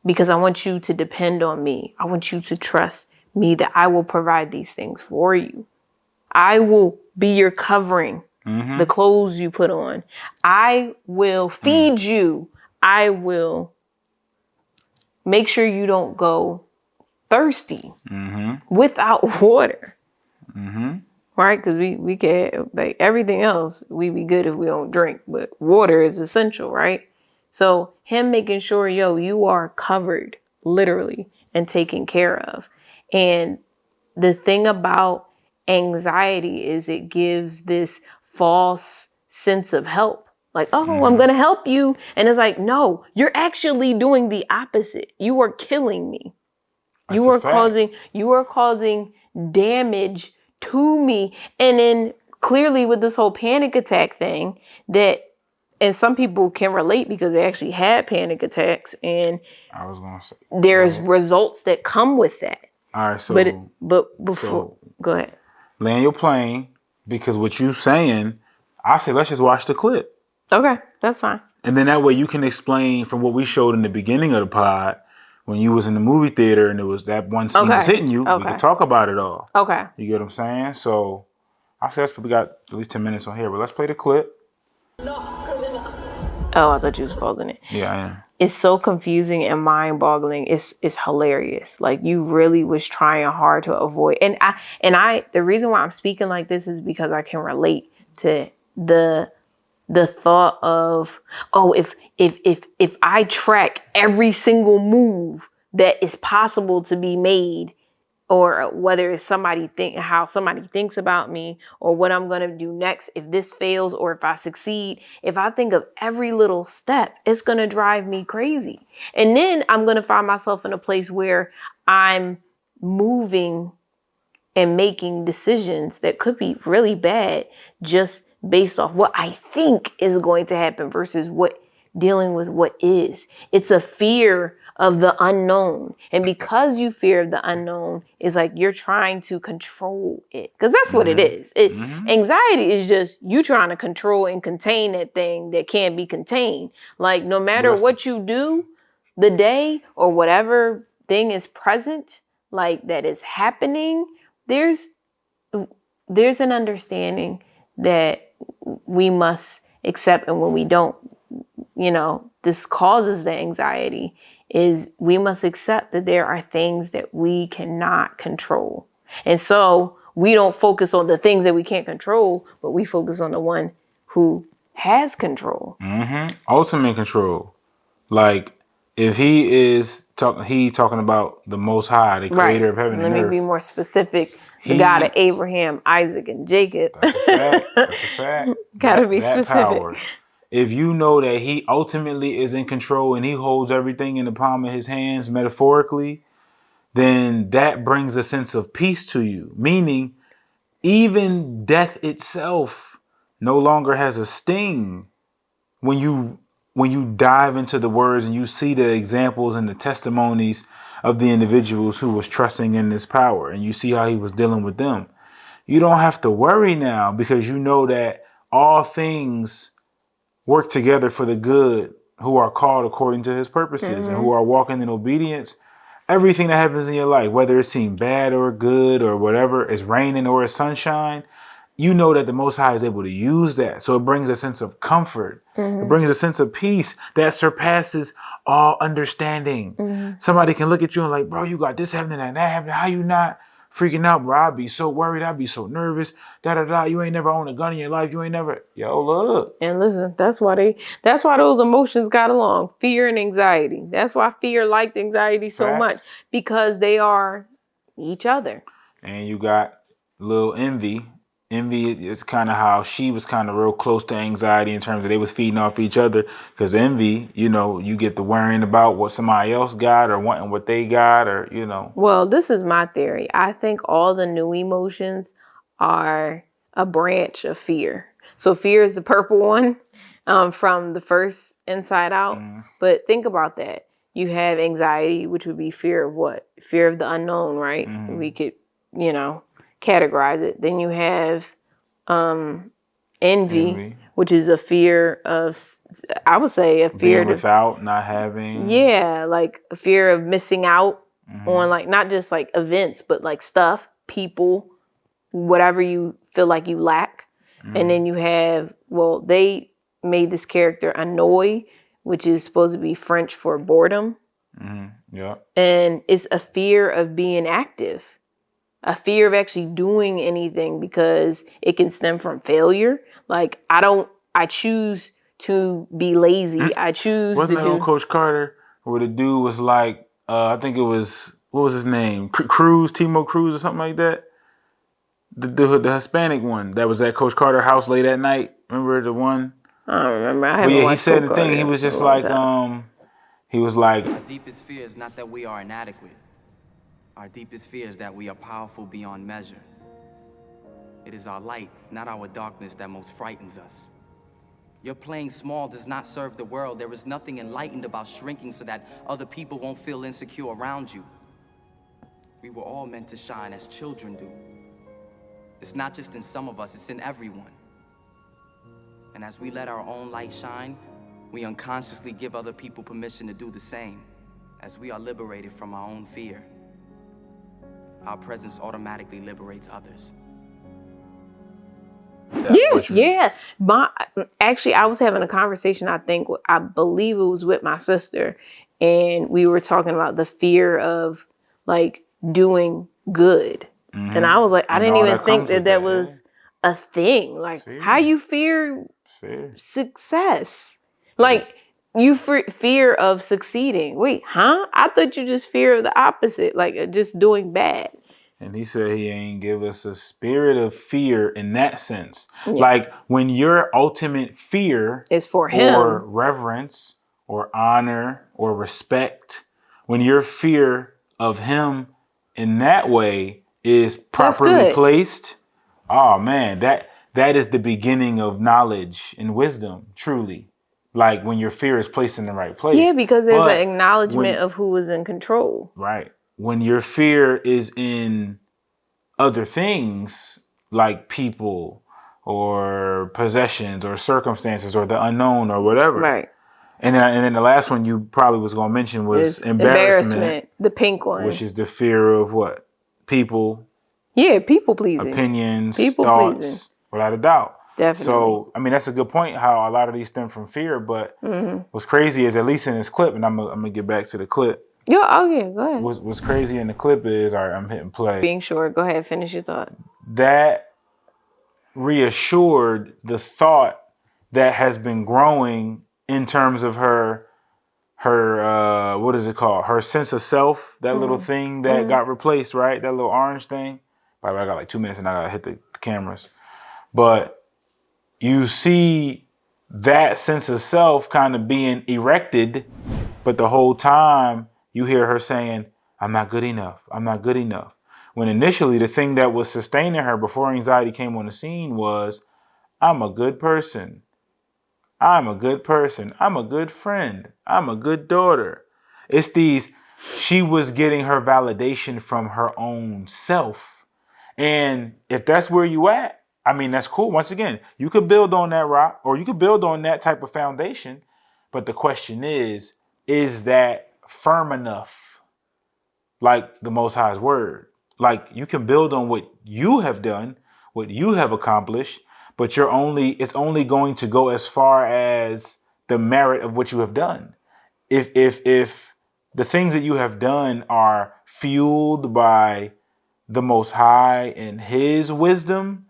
because I want you to depend on me. I want you to trust me that I will provide these things for you. I will be your covering, the clothes you put on. I will feed you. I will make sure you don't go thirsty without water. Right? Because we can't, like everything else, we be good if we don't drink, but water is essential, right? So him making sure, you are covered literally and taken care of. And the thing about anxiety is it gives this false sense of help. Like, oh, I'm going to help you. And it's like, no, you're actually doing the opposite. You are killing me. You are causing damage to me. And then clearly with this whole panic attack thing and some people can relate because they actually had panic attacks, and I was going to say there's results that come with that. All right, so but before, go ahead. Land your plane, because what you saying, I say let's just watch the clip. Okay, that's fine. And then that way you can explain from what we showed in the beginning of the pod when you was in the movie theater and it was that one scene was hitting you. We could talk about it all. Okay. You get what I'm saying? So I say we got at least 10 minutes on here, but let's play the clip. Oh, I thought you was pausing it. Yeah, I am. It's so confusing and mind-boggling. It's hilarious. Like, you really was trying hard to avoid. And I the reason why I'm speaking like this is because I can relate to the thought of, oh, if I track every single move that is possible to be made, or whether it's how somebody thinks about me, or what I'm going to do next if this fails, or if I succeed, if I think of every little step, it's going to drive me crazy. And then I'm going to find myself in a place where I'm moving and making decisions that could be really bad just based off what I think is going to happen versus dealing with what is. It's a fear of the unknown. And because you fear of the unknown, it's like you're trying to control it. Because that's what it is. Anxiety is just you trying to control and contain that thing that can't be contained. Like, no matter what you do the day or whatever thing is present, like that is happening, there's an understanding that we must accept. And when we don't, this causes the anxiety, is we must accept that there are things that we cannot control. And so we don't focus on the things that we can't control, but we focus on the one who has control. Ultimate control. Like, if he is talking about the Most High, the creator of heaven and earth. Let me be more specific. The God of Abraham, Isaac, and Jacob. That's a fact. That's a fact. Gotta be specific. Power. if you know that he ultimately is in control and he holds everything in the palm of his hands, metaphorically, then that brings a sense of peace to you. Meaning, even death itself no longer has a sting when you dive into the words and you see the examples and the testimonies of the individuals who was trusting in this power, and you see how he was dealing with them. You don't have to worry now, because you know that all things work together for the good who are called according to his purposes and who are walking in obedience. Everything that happens in your life, whether it seems bad or good or whatever, is raining or is sunshine, you know that the Most High is able to use that. So it brings a sense of comfort. It brings a sense of peace that surpasses all understanding. Somebody can look at you and like, bro, you got this happening and that happening. How you not freaking out, bro? I'd be so worried. I'd be so nervous. You ain't never owned a gun in your life. You ain't never. Yo, look. And listen, that's why those emotions got along. Fear and anxiety. That's why fear liked anxiety so much, because they are each other. And you got little envy. Envy is kind of how she was kind of real close to anxiety, in terms of they was feeding off each other. Because envy, you get the worrying about what somebody else got or wanting what they got, or. Well, this is my theory. I think all the new emotions are a branch of fear. So fear is the purple one from the first Inside Out. But think about that. You have anxiety, which would be fear of what? Fear of the unknown, right? We could, categorize it. Then you have envy, which is a fear of, I would say, a fear being without, not having. Yeah, like a fear of missing out on, like, not just like events, but like stuff, people, whatever you feel like you lack. And then you have, they made this character Annoy, which is supposed to be French for boredom. Yeah. And it's a fear of being active, a fear of actually doing anything, because it can stem from failure. Like, I choose to be lazy. I choose Wasn't to that on Coach Carter, where the dude was like, I think it was, what was his name? Cruz, Timo Cruz or something like that? The Hispanic one that was at Coach Carter's house late at night. Remember the one? I don't remember. I haven't watched he said Coach the thing. Carter He was just in a long like, time. he was like, our deepest fear is not that we are inadequate. Our deepest fear is that we are powerful beyond measure. It is our light, not our darkness, that most frightens us. Your playing small does not serve the world. There is nothing enlightened about shrinking so that other people won't feel insecure around you. We were all meant to shine as children do. It's not just in some of us, it's in everyone. And as we let our own light shine, we unconsciously give other people permission to do the same. As we are liberated from our own fear, our presence automatically liberates others. Yeah. Actually, I was having a conversation, I believe it was with my sister, and we were talking about the fear of, like, doing good. And I was like, I didn't even think that was a thing. Like, how you fear success? Like, you fear of succeeding. Wait, huh? I thought you just fear of the opposite, like just doing bad. And he said he ain't give us a spirit of fear in that sense. Yeah. Like, when your ultimate fear is for him, or reverence or honor or respect, when your fear of him in that way is properly placed, oh man, that is the beginning of knowledge and wisdom, truly. Like, when your fear is placed in the right place. Yeah, because there's an acknowledgement of who is in control. Right. When your fear is in other things, like people or possessions or circumstances or the unknown or whatever. Right. And then the last one you probably was going to mention was embarrassment. The pink one. Which is the fear of what? People. Yeah, people pleasing. Opinions, people thoughts, pleasing. Without a doubt. Definitely. So, I mean, that's a good point, how a lot of these stem from fear. But what's crazy is, at least in this clip, and I'm gonna get back to the clip. Go ahead. What's crazy in the clip is, all right, I'm hitting play. Being short, go ahead, finish your thought. That reassured the thought that has been growing in terms of her what is it called? Her sense of self, that little thing that got replaced, right? That little orange thing. By the way, I got like 2 minutes and I gotta hit the cameras. But you see that sense of self kind of being erected, but the whole time you hear her saying, I'm not good enough. I'm not good enough. When initially the thing that was sustaining her before anxiety came on the scene was, I'm a good person. I'm a good person. I'm a good friend. I'm a good daughter. It's these, she was getting her validation from her own self. And if that's where you at, I mean, that's cool. Once again, you could build on that rock or you could build on that type of foundation. But the question is that firm enough? Like the Most High's word. Like you can build on what you have done, what you have accomplished, but it's only going to go as far as the merit of what you have done. If the things that you have done are fueled by the Most High and His wisdom,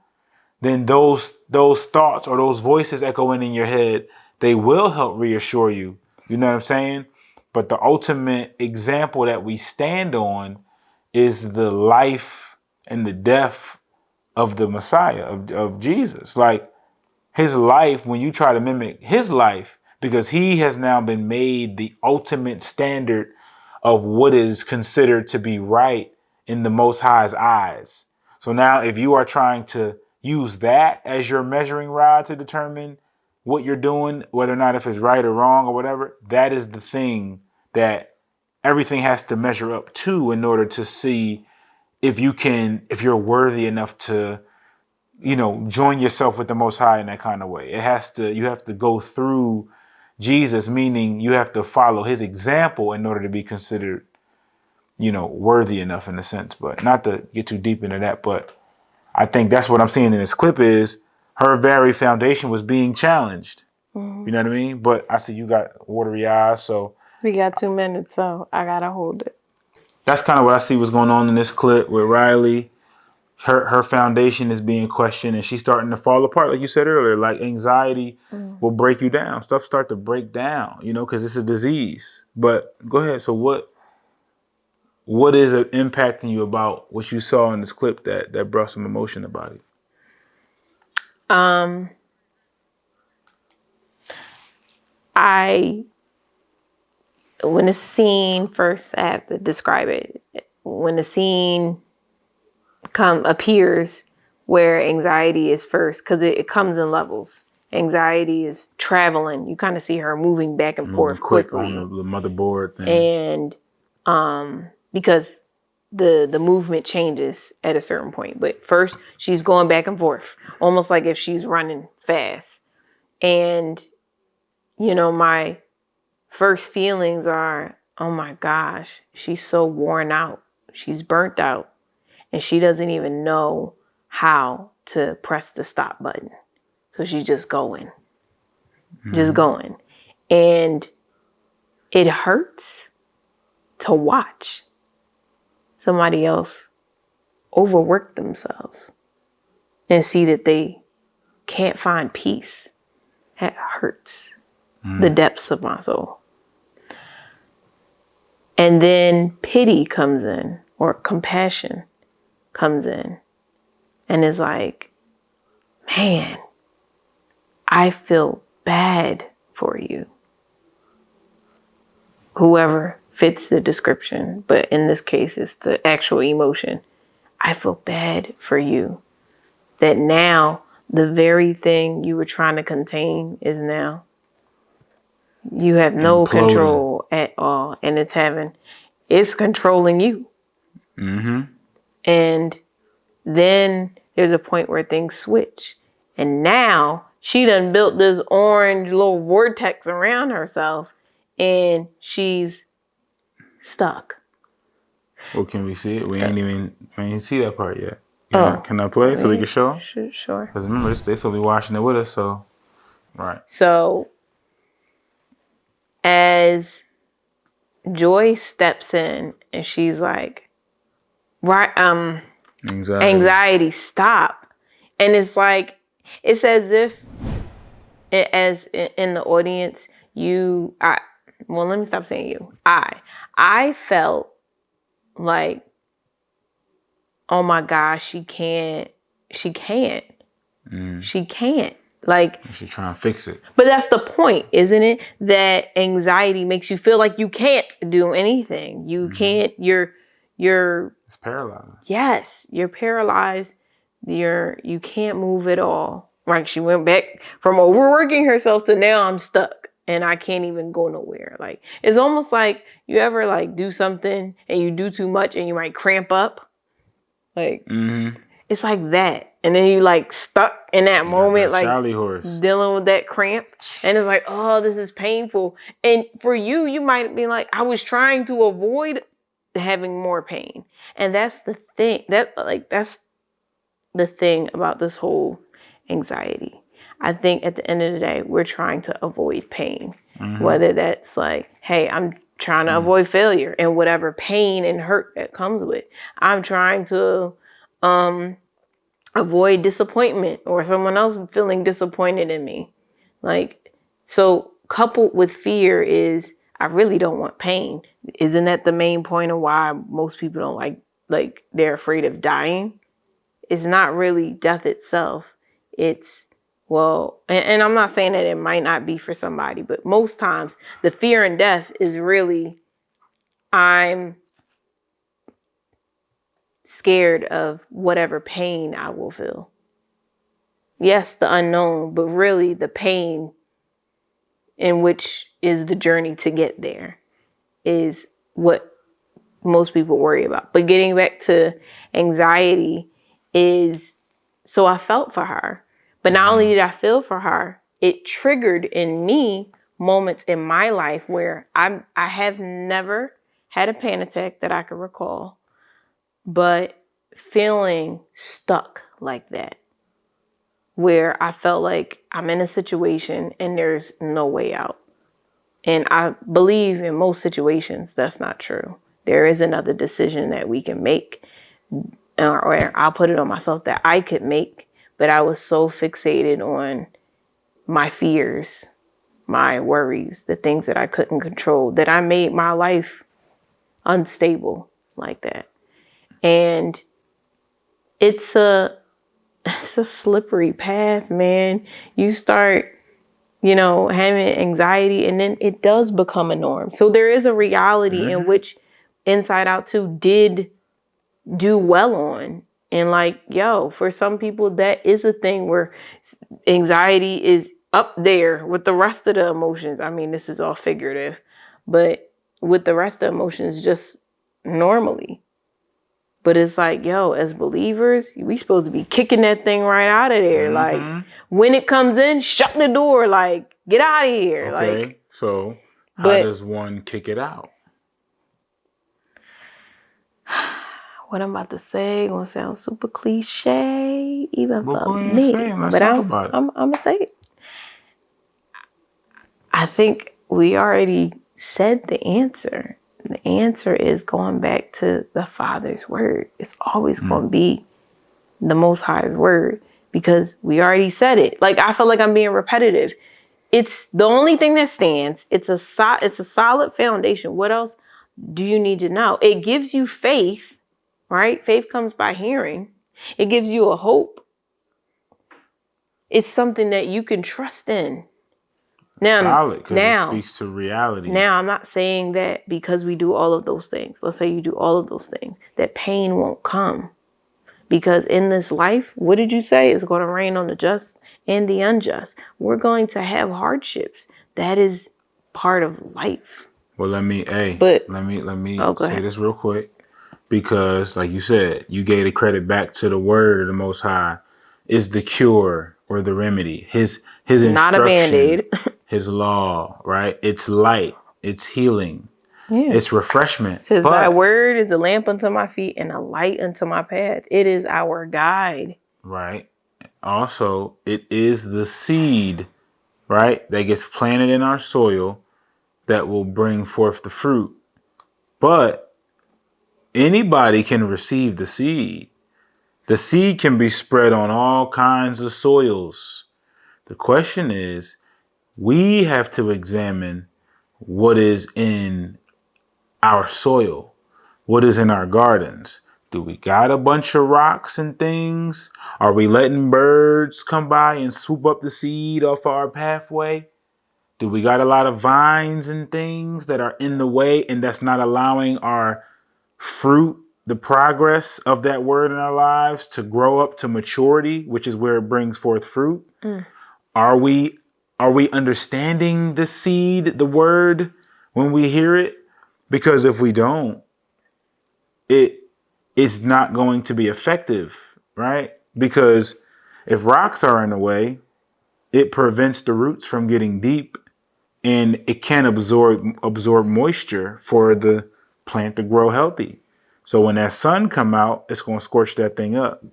then those thoughts or those voices echoing in your head, they will help reassure you. You know what I'm saying? But the ultimate example that we stand on is the life and the death of the Messiah, of Jesus. Like his life, when you try to mimic his life, because he has now been made the ultimate standard of what is considered to be right in the Most High's eyes. So now if you are trying to use that as your measuring rod to determine what you're doing, whether or not if it's right or wrong or whatever, that is the thing that everything has to measure up to in order to see if you're worthy enough to, join yourself with the Most High in that kind of way. You have to go through Jesus, meaning you have to follow his example in order to be considered, worthy enough in a sense. But not to get too deep into that, but I think that's what I'm seeing in this clip is her very foundation was being challenged. Mm-hmm. You know what I mean? But I see you got watery eyes, so We got 2 minutes, so I gotta hold it. that's kind of what I see was going on in this clip with Riley. Her foundation is being questioned and she's starting to fall apart, like you said earlier. Like anxiety will break you down. Stuff start to break down, because it's a disease. But go ahead. So what is it impacting you about what you saw in this clip that brought some emotion about it? When the scene first, I have to describe it. When the scene appears where anxiety is first, because it comes in levels. Anxiety is traveling. You kind of see her moving back and forth quickly on the motherboard and thing. because the movement changes at a certain point. But first, she's going back and forth, almost like if she's running fast. And my first feelings are, oh my gosh, she's so worn out. She's burnt out. And she doesn't even know how to press the stop button. So she's just going. Just going. And it hurts to watch somebody else overwork themselves and see that they can't find peace. That hurts the depths of my soul. And then pity comes in, or compassion comes in, and is like, man, I feel bad for you. Whoever fits the description, but in this case, it's the actual emotion. I feel bad for you. That now the very thing you were trying to contain is now. You have no Imploding. control at all. And it's controlling you. And then there's a point where things switch. And now she done built this orange little vortex around herself and she's stuck. Well, can we see it? We ain't see that part yet. Oh. Can I play it so we can show? Sure. Because remember, they still be watching it with us, so. Right. So as Joy steps in and she's like, right, anxiety, stop. And it's like, it's as if, as in the audience, let me stop saying you. I felt like, oh my gosh, she can't. Like, You should try and fix it. but that's the point, isn't it? That anxiety makes you feel like you can't do anything. You can't, you're It's paralyzed. yes, you're paralyzed. You can't move at all. Right? She went back from overworking herself to now I'm stuck and I can't even go nowhere. Like, it's almost like you ever like do something and you do too much and you might cramp up. Like, it's like that. And then you like stuck in that moment, like Charlie horse. dealing with that cramp. And it's like, oh, this is painful. And for you, you might be like, I was trying to avoid having more pain. And that's the thing. That's the thing about this whole anxiety. I think at the end of the day, we're trying to avoid pain. Whether that's like, hey, I'm trying to avoid failure and whatever pain and hurt that comes with. I'm trying to avoid disappointment or someone else feeling disappointed in me. Like, so coupled with fear is I really don't want pain. Isn't that the main point of why most people don't like they're afraid of dying? It's not really death itself. It's, well, and I'm not saying that it might not be for somebody, but most times the fear in death is really, I'm scared of whatever pain I will feel. Yes, the unknown, but really the pain in which is the journey to get there is what most people worry about. But getting back to anxiety is, so I felt for her. But not only did I feel for her, it triggered in me moments in my life where I have never had a panic attack that I can recall, but feeling stuck like that, where I felt like I'm in a situation and there's no way out. And I believe in most situations that's not true. There is another decision that we can make, or I'll put it on myself, that I could make. But I was so fixated on my fears, my worries, the things that I couldn't control, that I made my life unstable like that. And it's a slippery path, man. You start, having anxiety and then it does become a norm. So there is a reality in which Inside Out 2 did do well on. And like, for some people, that is a thing where anxiety is up there with the rest of the emotions. I mean, this is all figurative, but with the rest of the emotions, just normally. But it's like, as believers, we supposed to be kicking that thing right out of there. Like, when it comes in, shut the door. Like, get out of here. Okay, like, so how does one kick it out? What I'm about to say gonna sound super cliche, even for me. But I'm gonna say it. I think we already said the answer. The answer is going back to the Father's word. It's always going to be the Most High's word because we already said it. Like, I feel like I'm being repetitive. It's the only thing that stands. It's a solid foundation. What else do you need to know? It gives you faith, right? Faith comes by hearing. It gives you a hope. It's something that you can trust in. Solid, because it speaks to reality. Now, I'm not saying that because we do all of those things, let's say you do all of those things, that pain won't come. Because in this life, what did you say? It's going to rain on the just and the unjust. We're going to have hardships. That is part of life. Well, let me say this real quick. Because, like you said, you gave the credit back to the word of the Most High. Is the cure or the remedy. His instruction, not a Band-Aid. His law, right? It's light. It's healing. Yeah. It's refreshment. It says, thy word is a lamp unto my feet and a light unto my path. It is our guide. Right. Also, it is the seed, right, that gets planted in our soil that will bring forth the fruit. But anybody can receive the seed. The seed can be spread on all kinds of soils. The question is, we have to examine what is in our soil, what is in our gardens. Do we got a bunch of rocks and things? Are we letting birds come by and swoop up the seed off our pathway? Do we got a lot of vines and things that are in the way and that's not allowing our fruit, the progress of that word in our lives to grow up to maturity, which is where it brings forth fruit? Are we understanding the seed, the word, when we hear it? Because if we don't, it's not going to be effective, right? Because if rocks are in the way, it prevents the roots from getting deep, and it can't absorb moisture for the plant to grow healthy. So when that sun come out, it's going to scorch that thing up.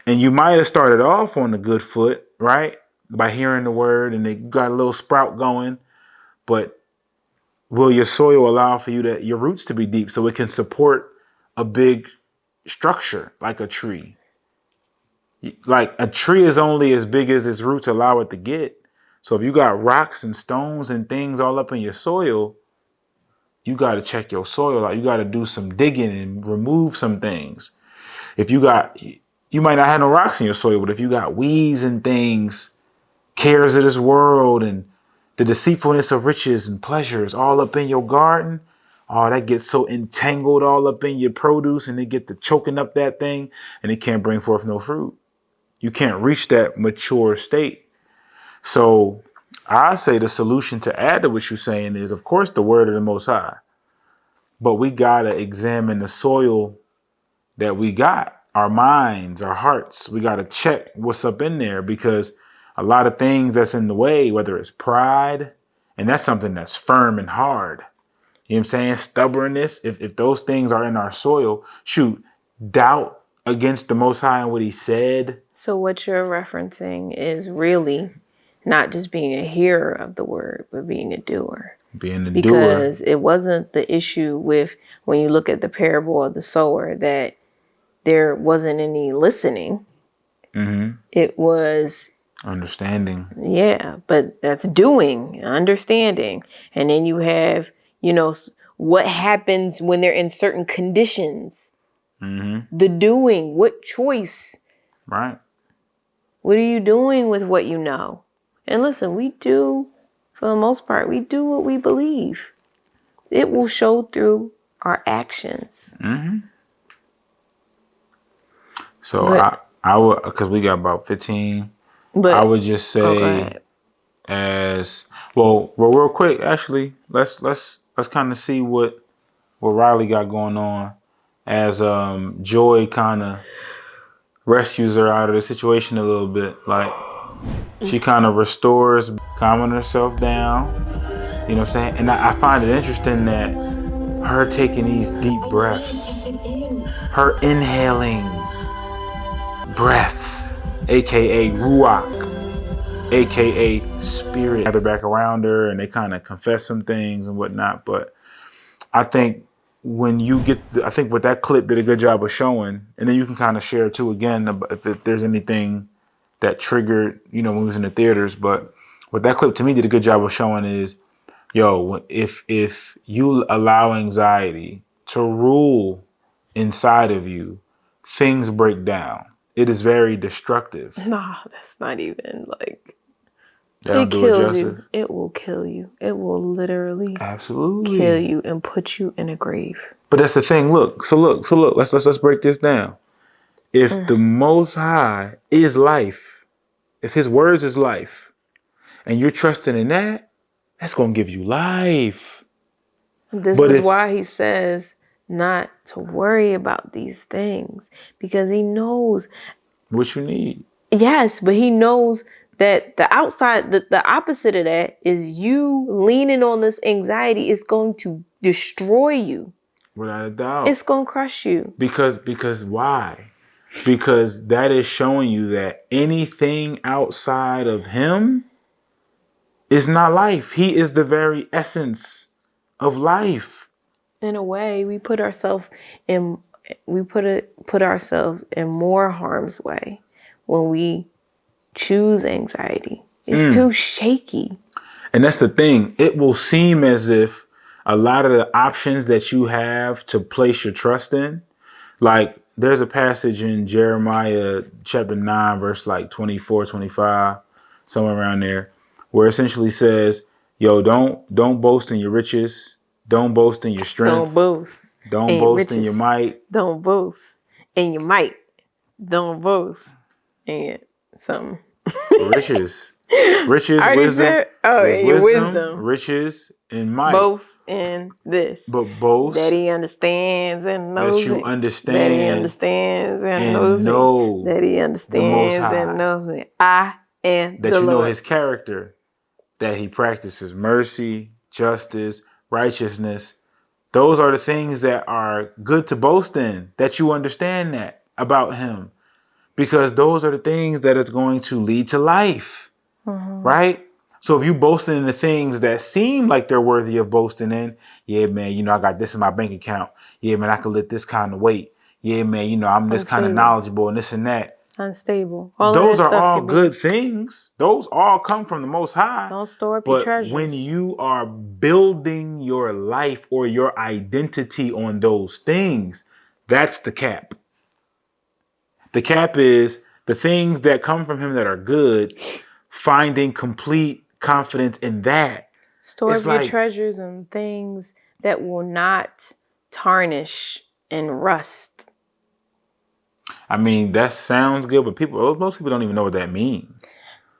And you might have started off on a good foot, right? By hearing the word and it got a little sprout going, but will your soil allow for your roots to be deep so it can support a big structure like a tree? Like a tree is only as big as its roots allow it to get. So if you got rocks and stones and things all up in your soil, you got to check your soil out. You got to do some digging and remove some things. You might not have no rocks in your soil, but if you got weeds and things, cares of this world and the deceitfulness of riches and pleasures all up in your garden, oh, that gets so entangled all up in your produce and they get to choking up that thing and it can't bring forth no fruit. You can't reach that mature state. So I say the solution to add to what you're saying is, of course, the word of the Most High. But we got to examine the soil that we got, our minds, our hearts. We got to check what's up in there, because a lot of things that's in the way, whether it's pride, and that's something that's firm and hard. You know what I'm saying? Stubbornness, if those things are in our soil, doubt against the Most High and what he said. So what you're referencing is really not just being a hearer of the word, but being a doer. Being a doer. Because it wasn't the issue with, when you look at the parable of the sower, that there wasn't any listening. Mm-hmm. It was understanding. Yeah, but that's doing, understanding. And then you have, what happens when they're in certain conditions. Mm-hmm. The doing, what choice? Right. What are you doing with what you know? And listen, we do, for the most part, we do what we believe. It will show through our actions. Mm-hmm. So I would, because we got about 15. But I would just say, as well, real quick, actually, let's kind of see what Riley got going on, as Joy kind of rescues her out of the situation a little bit. Like, she kind of restores, calming herself down. You know what I'm saying? And I find it interesting that her taking these deep breaths, her inhaling breath, aka ruach, aka spirit, gather back around her and they kind of confess some things and whatnot. But I think when you get, I think what that clip did a good job of showing, and then you can kind of share too again if there's anything that triggered, when we was in the theaters. But what that clip to me did a good job of showing is, if you allow anxiety to rule inside of you, things break down. It is very destructive. No, that's not even like. It kills you. It will kill you. It will literally absolutely kill you and put you in a grave. But that's the thing. Look. Let's break this down. If the Most High is life, if His words is life, and you're trusting in that, that's gonna give you life. This is why He says not to worry about these things, because He knows what you need. Yes, but He knows that the outside, the opposite of that is you leaning on this anxiety is going to destroy you. Without a doubt. It's going to crush you. Because why? Because that is showing you that anything outside of Him is not life. He is the very essence of life. In a way, we put ourselves in more harm's way when we choose anxiety. It's too shaky. And that's the thing. It will seem as if a lot of the options that you have to place your trust in, Like, there's a passage in Jeremiah chapter 9, verse like 24, 25, somewhere around there, where essentially says, yo, don't boast in your riches. Don't boast in your strength. Don't boast Don't in your boast in riches. your might. Don't boast in your might. Don't boast in something. Riches. Riches, I already wisdom. said, oh, There's in your wisdom, wisdom. riches, and might. Both in this. But boast That he understands and that knows you me. understand That he understands and knows and me. know That he the Most understands and High. knows me. I am That the you know Lord. his character. That he practices mercy, justice, righteousness. Those are the things that are good to boast in. That you understand that about him. Because those are the things that is going to lead to life. Right? So if you boasting in the things that seem like they're worthy of boasting in, yeah, man, you know, I got this in my bank account. Yeah, man, I can lift this kind of weight. Yeah, man, you know, I'm this kind of Unstable. knowledgeable and this and that. Unstable. All Those of that are stuff all can good be. things. Those all come from the Most High. Don't store up your But treasures. when you are building your life or your identity on those things, that's the cap. The cap is the things that come from him that are good, finding complete confidence in that. Store It's up your like, treasures and things that will not tarnish and rust. I mean, that sounds good, but most people don't even know what that means.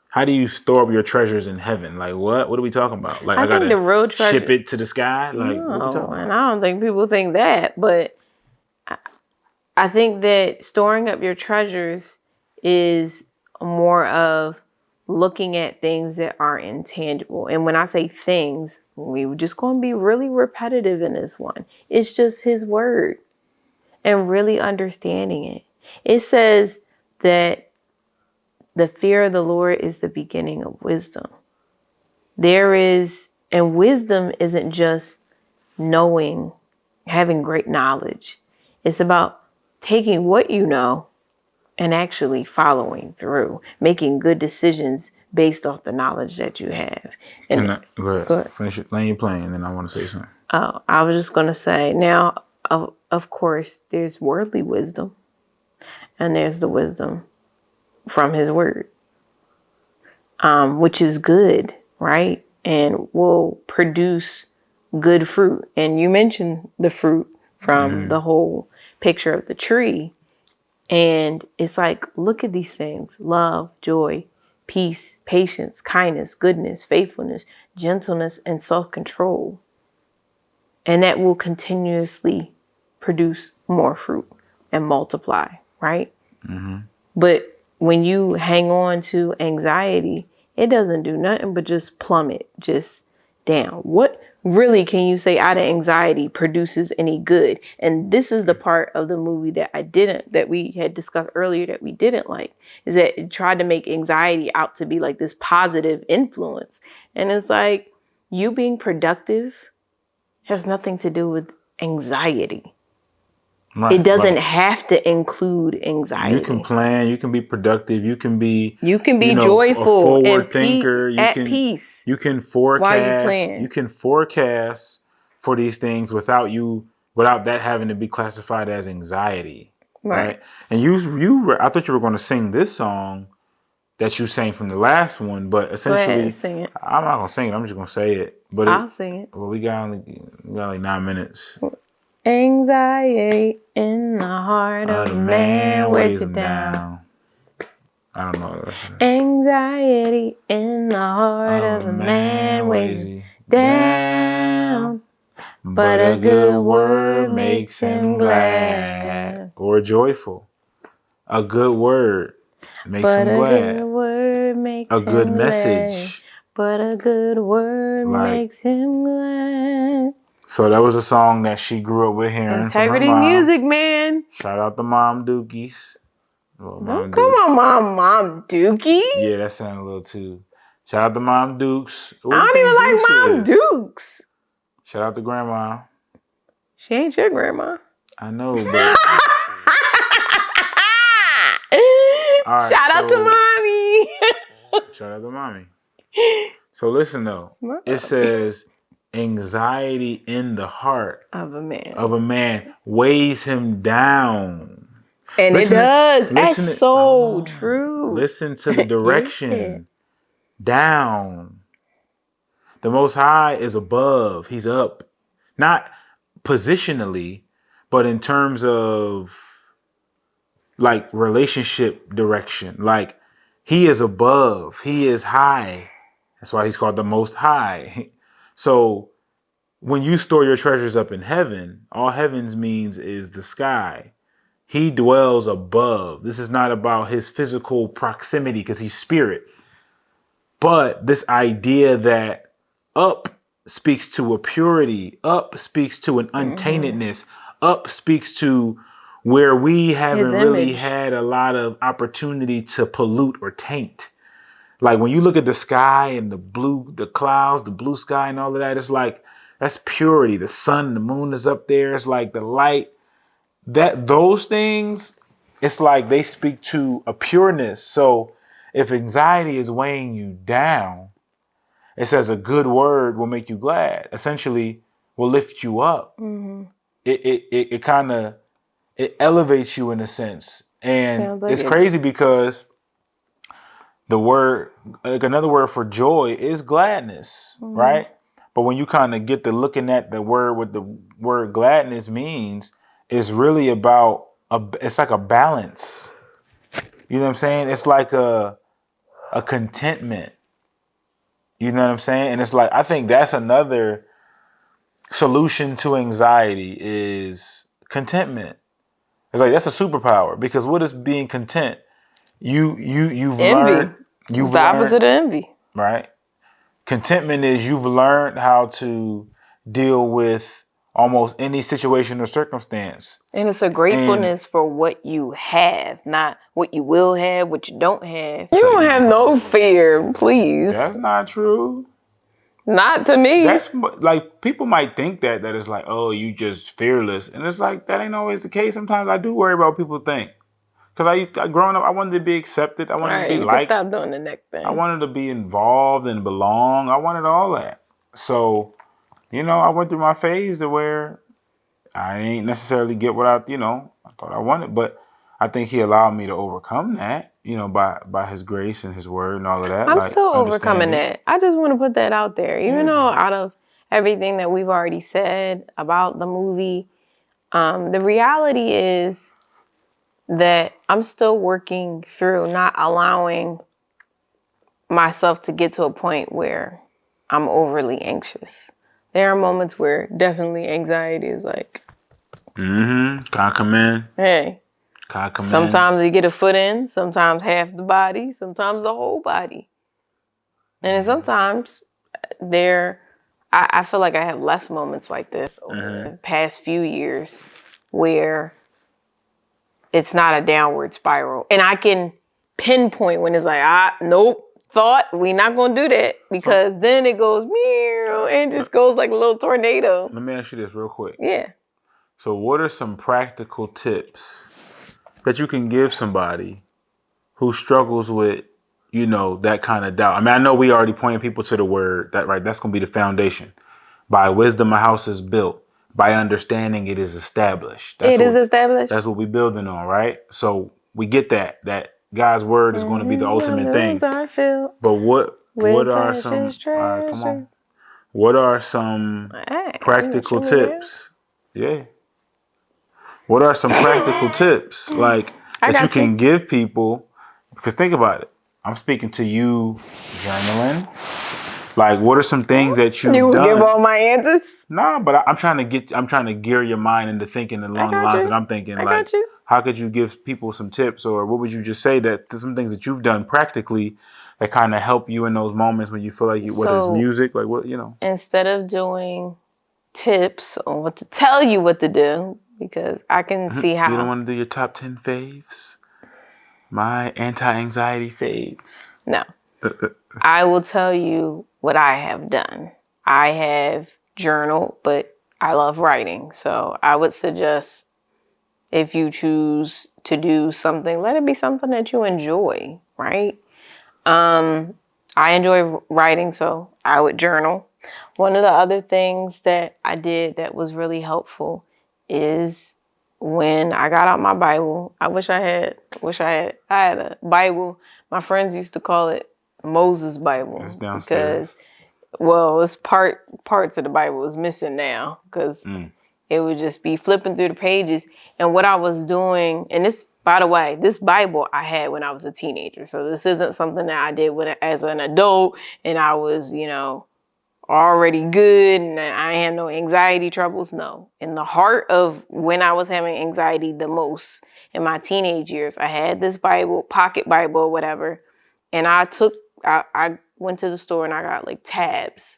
How do you store up your treasures in heaven? Like what? What are we talking about? Like I I think gotta the real treasure. ship it to the sky? Like what are we No, talking and about? I don't think people think that. But I think that storing up your treasures is more of looking at things that are intangible. And when I say things, we were just going to be really repetitive in this one. It's just his word and really understanding it. It says that the fear of the Lord is the beginning of wisdom. And wisdom isn't just knowing, having great knowledge. It's about taking what you know and actually following through, making good decisions based off the knowledge that you have. And Go ahead. go ahead. Finish it. Land your plane, and then I want to say something. I was just going to say, now, of course, there's worldly wisdom and there's the wisdom from his word, which is good, right? And will produce good fruit. And you mentioned the fruit from the whole picture of the tree. And it's like, look at these things: love, joy, peace, patience, kindness, goodness, faithfulness, gentleness, and self-control. And that will continuously produce more fruit and multiply, right? But when you hang on to anxiety, it doesn't do nothing but just plummet, just down. What really can you say out of anxiety produces any good? And this is the part of the movie that we had discussed earlier that we didn't like, is that it tried to make anxiety out to be like this positive influence. And it's like, you being productive has nothing to do with anxiety. Right. It doesn't have to include anxiety. You can plan. You can be productive. You can be. Joyful a forward and thinker. at peace. You can forecast. while you plan. You can forecast for these things without that having to be classified as anxiety. Right. And I thought you were going to sing this song that you sang from the last one, but essentially, Go ahead and sing it. I'm not gonna sing it. I'm just gonna say it. But I'll sing it. Well, we got like 9 minutes. Anxiety in the heart of a man weighs it down. I don't know. Anxiety in the heart of a man weighs it down. But a good word makes him glad. Or joyful. A good word makes him glad. But a good word makes him glad. A good message. But a good word makes him glad. So that was a song that she grew up with hearing Integrity from her mom. music, man. Shout out to Mom Dookies. Well, Come on, Mom Dookie. Yeah, that sounded a little too. Shout out to Mom Dukes. I don't even like Mom Dukes. Shout out to Grandma. She ain't your grandma. I know, but right, shout out to Mommy. Shout out to Mommy. So listen though, it says anxiety in the heart of a man weighs him down. And Listen it does. That's listen so true. listen to the Yeah. direction. Down. The Most High is above. He's up. Not positionally, but in terms of like relationship direction. Like he is above. He is high. That's why he's called the Most High. So when you store your treasures up in heaven, all heavens means is the sky. He dwells above. This is not about his physical proximity because he's spirit. But this idea that up speaks to a purity, up speaks to an untaintedness, up speaks to where we haven't really had a lot of opportunity to pollute or taint. Like when you look at the sky and the clouds, the blue sky and all of that, it's like that's purity. The sun, the moon is up there. It's like the light. Those things, it's like they speak to a pureness. So if anxiety is weighing you down, it says a good word will make you glad. Essentially, will lift you up. Mm-hmm. It kind of it elevates you in a sense, and like it's crazy because the word, like another word for joy, is gladness, right? But when you kind of get to looking at the word, what the word gladness means, it's really about it's like a balance. You know what I'm saying? It's like a contentment. You know what I'm saying? And it's like, I think that's another solution to anxiety is contentment. It's like, that's a superpower because what is being content? You've learned. It's the opposite of envy. Right? Contentment is you've learned how to deal with almost any situation or circumstance. And it's a gratefulness for what you have, not what you will have, what you don't have. You don't have no fear, please. That's not true. Not to me. That's like, people might think that it's like, oh, you just fearless. And it's like, that ain't always the case. Sometimes I do worry about what people think. Because growing up, I wanted to be accepted. I wanted to be liked. Stop doing the neck thing. I wanted to be involved and belong. I wanted all that. So, I went through my phase to where I ain't necessarily get what I thought I wanted. But I think he allowed me to overcome that, by his grace and his word and all of that. I'm still overcoming that. I just want to put that out there. Even though out of everything that we've already said about the movie, the reality is that I'm still working through not allowing myself to get to a point where I'm overly anxious. There are moments where definitely anxiety is like, Can't come in. Hey. Can't come in. Sometimes you get a foot in, sometimes half the body, sometimes the whole body. And then sometimes I feel like I have less moments like this over the past few years where it's not a downward spiral. And I can pinpoint when it's like, nope, thought we not going to do that. Because then it goes, meow, and just goes like a little tornado. Let me ask you this real quick. Yeah. So what are some practical tips that you can give somebody who struggles with, that kind of doubt? I mean, I know we already pointed people to the word, that's going to be the foundation. By wisdom, a house is built. By understanding, it is established. It is established. That's what we're building on, right? So we get that God's word is going to be the ultimate thing. But what are some? Come on. What are some practical tips? Yeah. What are some practical tips like that you can give people? Because think about it. I'm speaking to you, journaling. Like, what are some things that you've done? You give all my answers? Nah, but I'm trying to gear your mind into thinking along the lines that I'm thinking. Like, how could you give people some tips, or what would you just say that there's some things that you've done practically that kind of help you in those moments when you feel like whether it's music, like what, Instead of doing tips on what to tell you what to do, because I can see how. You don't want to do your top 10 faves? My anti-anxiety faves. No. I will tell you what I have done. I have journaled, but I love writing. So I would suggest if you choose to do something, let it be something that you enjoy, right? I enjoy writing, so I would journal. One of the other things that I did that was really helpful is when I got out my Bible. I had a Bible. My friends used to call it Moses Bible It's downstairs. because, well, it's parts of the Bible is missing now because it would just be flipping through the pages. And what I was doing, and this, by the way, this Bible I had when I was a teenager. So this isn't something that I did as an adult and I was, already good and I had no anxiety troubles. No. In the heart of when I was having anxiety the most in my teenage years, I had this Bible, pocket Bible or whatever. And I went to the store and I got like tabs.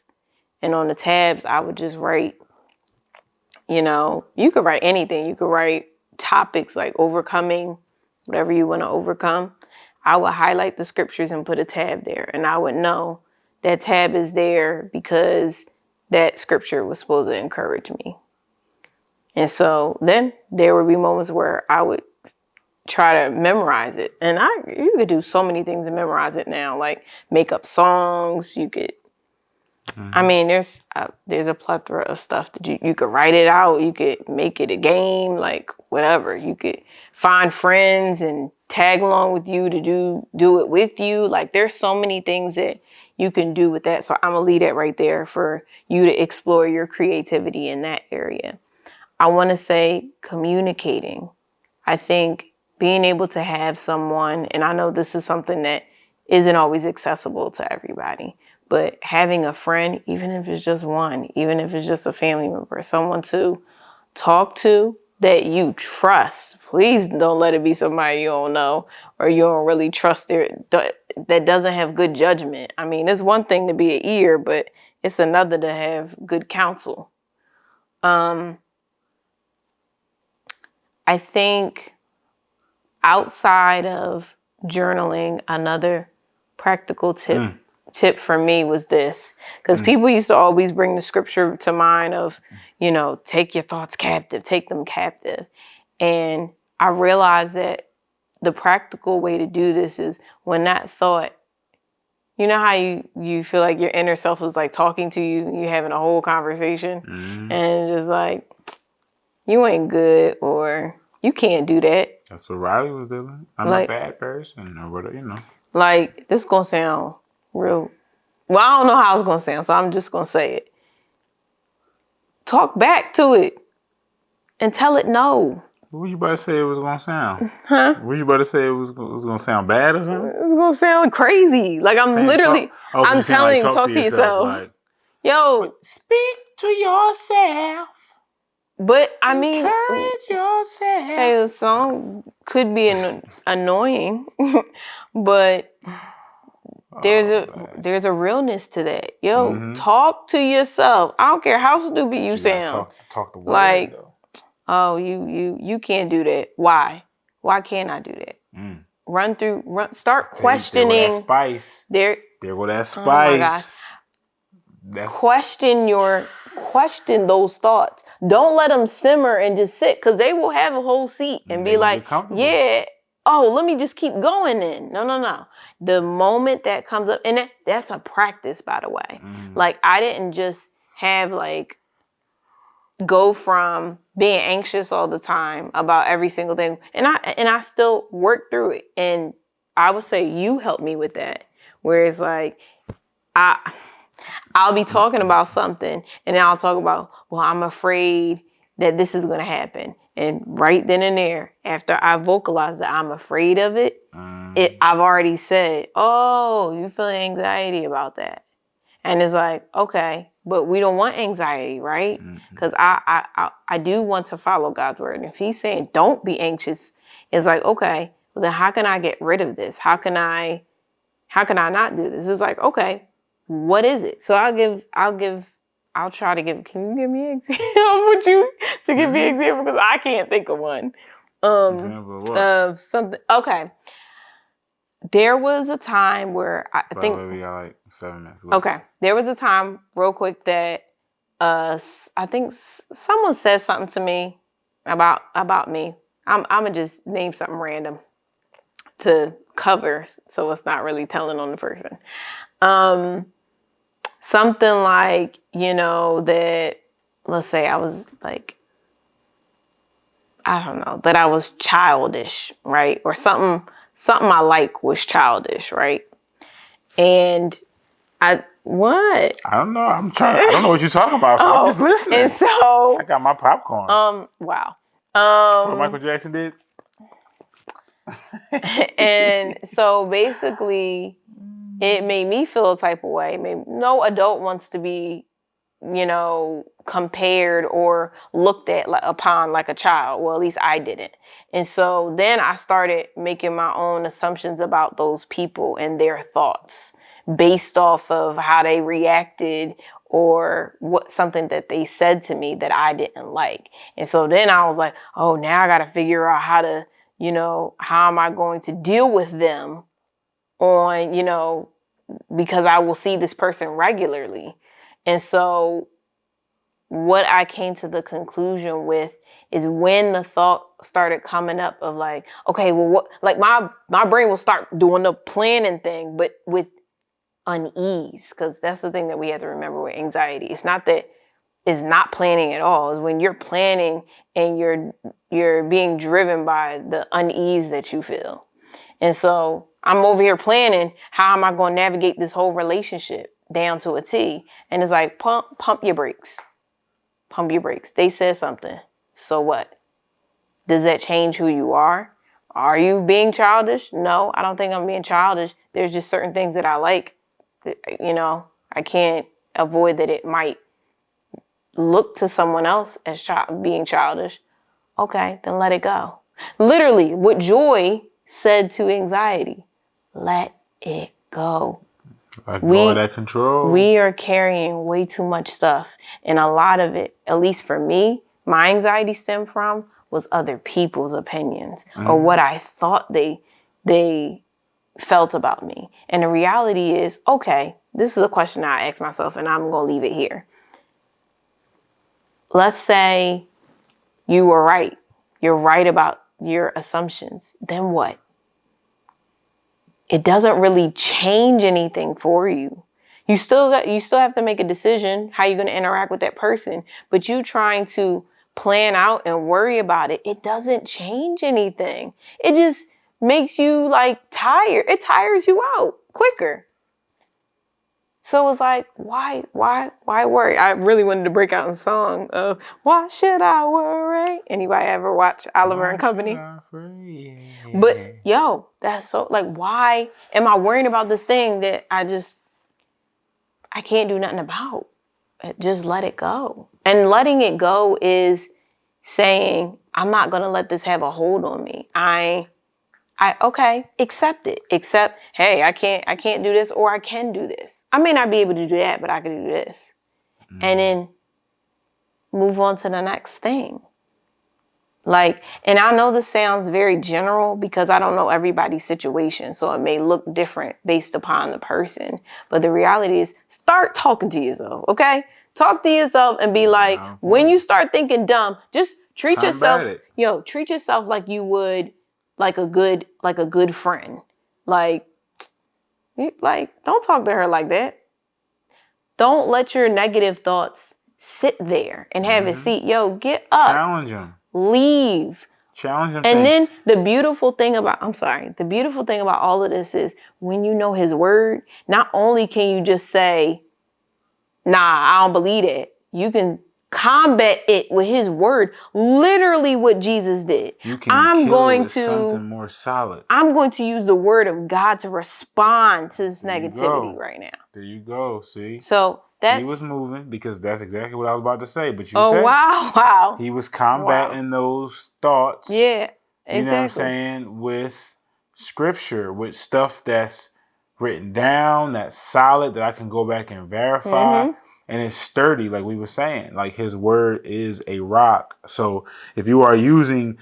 And on the tabs, I would just write, you could write anything. You could write topics like overcoming, whatever you want to overcome. I would highlight the scriptures and put a tab there. And I would know that tab is there because that scripture was supposed to encourage me. And so then there would be moments where I would try to memorize it. And you could do so many things to memorize it now, like make up songs. You could, I mean, there's a plethora of stuff that you could write it out. You could make it a game, like whatever. You could find friends and tag along with you to do it with you. Like there's so many things that you can do with that. So I'm gonna leave that right there for you to explore your creativity in that area. I want to say communicating. I think being able to have someone, and I know this is something that isn't always accessible to everybody, but having a friend, even if it's just one, even if it's just a family member, someone to talk to that you trust. Please don't let it be somebody you don't know or you don't really trust that doesn't have good judgment. I mean, it's one thing to be an ear, but it's another to have good counsel. I think outside of journaling, another practical tip for me was this, because people used to always bring the scripture to mind of, take your thoughts captive, take them captive. And I realized that the practical way to do this is when that thought, you know how you feel like your inner self is like talking to you, you having a whole conversation and just like, you ain't good or you can't do that. That's what Riley was doing. I'm a bad person or whatever, Like, this gonna sound real. Well, I don't know how it's gonna sound, so I'm just gonna say it. Talk back to it and tell it no. What you about to say it was gonna sound? Huh? What you about to say it was gonna sound bad or something? It's gonna sound crazy. Like I'm literally, I'm telling you, talk to yourself. Like, yo, speak to yourself. But I mean, encourage yourself. Hey, the song could be annoying, but there's a realness to that. Yo, talk to yourself. I don't care how stupid you sound. Talk the word, like, though. Oh, you can't do that. Why? Why can't I do that? Start questioning. There go that spice. There go that spice. Oh my gosh. Question those thoughts. Don't let them simmer and just sit, because they will have a whole seat and be like, yeah, oh, let me just keep going then. No. The moment that comes up, and that's a practice, by the way. Like, I didn't just have go from being anxious all the time about every single thing. And I still work through it. And I would say you helped me with that. Whereas like, I'll be talking about something and then I'll talk about, well, I'm afraid that this is going to happen. And right then and there, after I vocalize that I'm afraid of it, I've already said, oh, you feel anxiety about that. And it's like, okay, but we don't want anxiety, right? Because I do want to follow God's word. And if he's saying, don't be anxious, it's like, okay, well then how can I get rid of this? How can I not do this? It's like, okay, what is it? So I'll try to give, can you give me an example? I want you to give me an example because I can't think of one. Example of what? Of something. Okay. There was a time where I think we got like 7 minutes. Okay. There was a time real quick that I think someone said something to me about me. I'm gonna just name something random to cover so it's not really telling on the person. something like, that, let's say I was like, I don't know, that I was childish, right? Or something I like was childish, right? And what? I don't know. I don't know what you're talking about. So I'm just listening. And so I got my popcorn. wow. What Michael Jackson did. And so basically, it made me feel a type of way. No adult wants to be, compared or looked at upon like a child. Well, at least I didn't. And so then I started making my own assumptions about those people and their thoughts based off of how they reacted or something that they said to me that I didn't like. And so then I was like, oh, now I got to figure out how to, how am I going to deal with them on, because I will see this person regularly. And so what I came to the conclusion with is when the thought started coming up of like, okay, well, what, like my brain will start doing the planning thing, but with unease, because that's the thing that we have to remember with anxiety. It's not that it's not planning at all. It's when you're planning and you're being driven by the unease that you feel. And so I'm over here planning, how am I going to navigate this whole relationship down to a T? And it's like, pump your brakes. Pump your brakes. They said something. So what? Does that change who you are? Are you being childish? No, I don't think I'm being childish. There's just certain things that I like. I can't avoid that it might look to someone else as being childish. Okay, then let it go. Literally, what Joy said to anxiety, let it go. Like all that control. We are carrying way too much stuff. And a lot of it, at least for me, my anxiety stemmed from was other people's opinions or what I thought they felt about me. And the reality is, okay, this is a question I ask myself and I'm going to leave it here. Let's say you were right. You're right about your assumptions. Then what? It doesn't really change anything for you. You still have to make a decision how you're going to interact with that person, but you trying to plan out and worry about it, it doesn't change anything. It just makes you like tired. It tires you out quicker. So it's like, why worry? I really wanted to break out in song of why should I worry? Anybody ever watch Oliver and Company? But yo, that's so like, why am I worrying about this thing that I can't do nothing about? Just let it go. And letting it go is saying, I'm not gonna let this have a hold on me. Okay, accept it. Accept, hey, I can't do this, or I can do this. I may not be able to do that, but I can do this. And then move on to the next thing. Like, and I know this sounds very general because I don't know everybody's situation, so it may look different based upon the person. But the reality is, start talking to yourself, okay? Talk to yourself and be like, when you start thinking dumb, just treat yourself like you would like a good friend. Like, don't talk to her like that. Don't let your negative thoughts sit there and have a seat. Yo, get up. Challenge them. Leave. Challenge them. And then the beautiful thing about all of this is when you know his word, not only can you just say, nah, I don't believe it. You can combat it with his word. Literally what Jesus did. You can kill it with something more solid. I'm going to use the word of God to respond to this negativity right now. There you go. See? So he was moving because that's exactly what I was about to say. But you said, wow. He was combating those thoughts. Yeah, exactly. You know what I'm saying? With scripture, with stuff that's written down, that's solid, that I can go back and verify. And it's sturdy, like we were saying. Like his word is a rock. So if you are using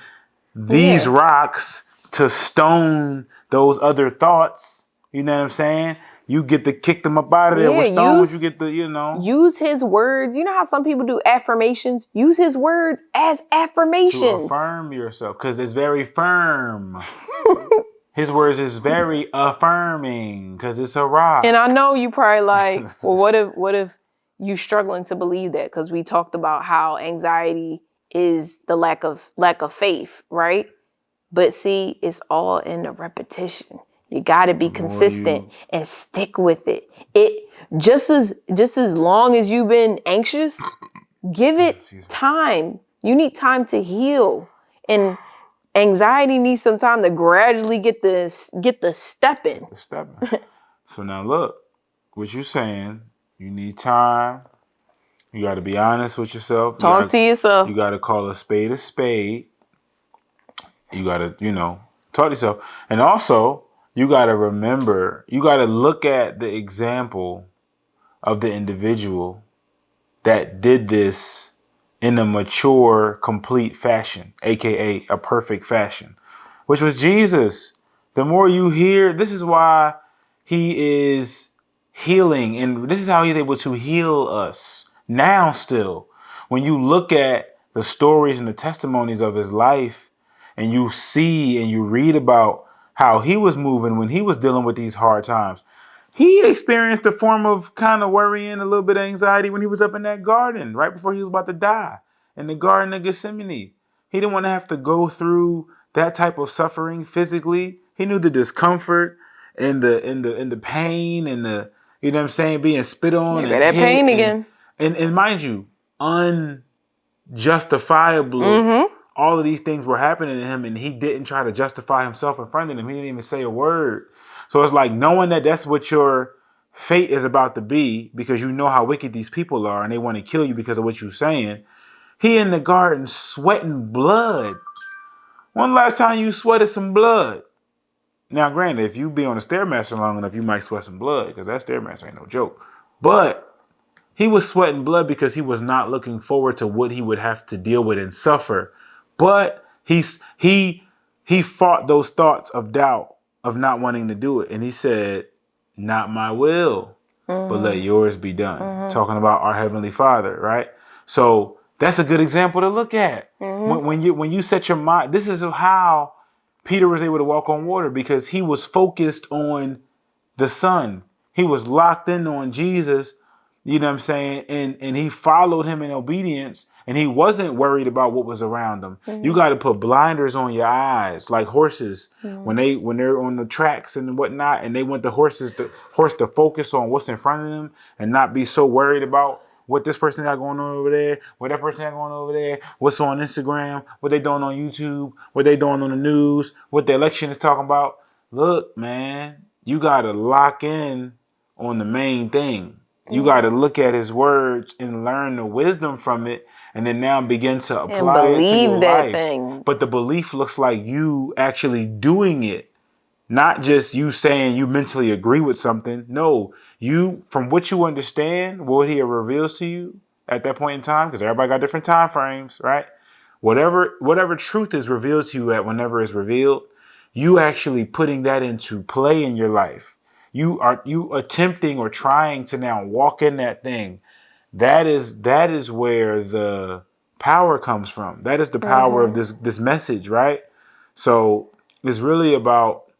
these rocks to stone those other thoughts, you know what I'm saying? You get to kick them up out of there with stones. You get the, use his words. You know how some people do affirmations? Use his words as affirmations. To affirm yourself, because it's very firm. His words is very affirming because it's a rock. And I know you probably like, well, what if you struggling to believe that? Because we talked about how anxiety is the lack of faith, right? But see, it's all in the repetition. You got to be consistent and stick with it. It just as long as you've been anxious, give it time. You need time to heal, and anxiety needs some time to gradually get the stepping. So now look, what you saying? You need time. You got to be honest with yourself. Talk to yourself. You got to call a spade a spade. You got to, talk to yourself. And also, you got to remember, you got to look at the example of the individual that did this in a mature, complete fashion, aka a perfect fashion, which was Jesus. The more you hear, this is why he is healing, and this is how he's able to heal us now still. When you look at the stories and the testimonies of his life, and you see and you read about how he was moving when he was dealing with these hard times, he experienced a form of kind of worrying, a little bit of anxiety when he was up in that garden right before he was about to die in the Garden of Gethsemane. He didn't want to have to go through that type of suffering physically. He knew the discomfort and the pain and the, you know what I'm saying, being spit on. Maybe that pain again. And mind you, unjustifiably, all of these things were happening to him, and he didn't try to justify himself in front of them. He didn't even say a word. So it's like knowing that that's what your fate is about to be, because you know how wicked these people are and they want to kill you because of what you're saying. He in the garden sweating blood. When the last time you sweated some blood? Now, granted, if you be on the Stairmaster long enough, you might sweat some blood, because that Stairmaster ain't no joke. But he was sweating blood because he was not looking forward to what he would have to deal with and suffer. But he fought those thoughts of doubt, of not wanting to do it. And he said, not my will, but let yours be done. Talking about our Heavenly Father, right? So that's a good example to look at. When you set your mind, this is how Peter was able to walk on water, because he was focused on the Son. He was locked in on Jesus, you know what I'm saying? And he followed him in obedience, and he wasn't worried about what was around him. You got to put blinders on your eyes, like horses when they're on the tracks and whatnot, and they want the horse to focus on what's in front of them and not be so worried about what this person got going on over there, what that person got going on over there, what's on Instagram, what they doing on YouTube, what they doing on the news, what the election is talking about. Look, man, you got to lock in on the main thing. You got to look at his words and learn the wisdom from it, and then now begin to apply it to your life. Thing. But the belief looks like you actually doing it, not just you saying you mentally agree with something. No, you, from what you understand, what he reveals to you at that point in time, because everybody got different time frames, right? Whatever truth is revealed to you at whenever it's revealed, you actually putting that into play in your life. You attempting or trying to now walk in that thing. That is where the power comes from. That is the power of this message, right? So it's really about,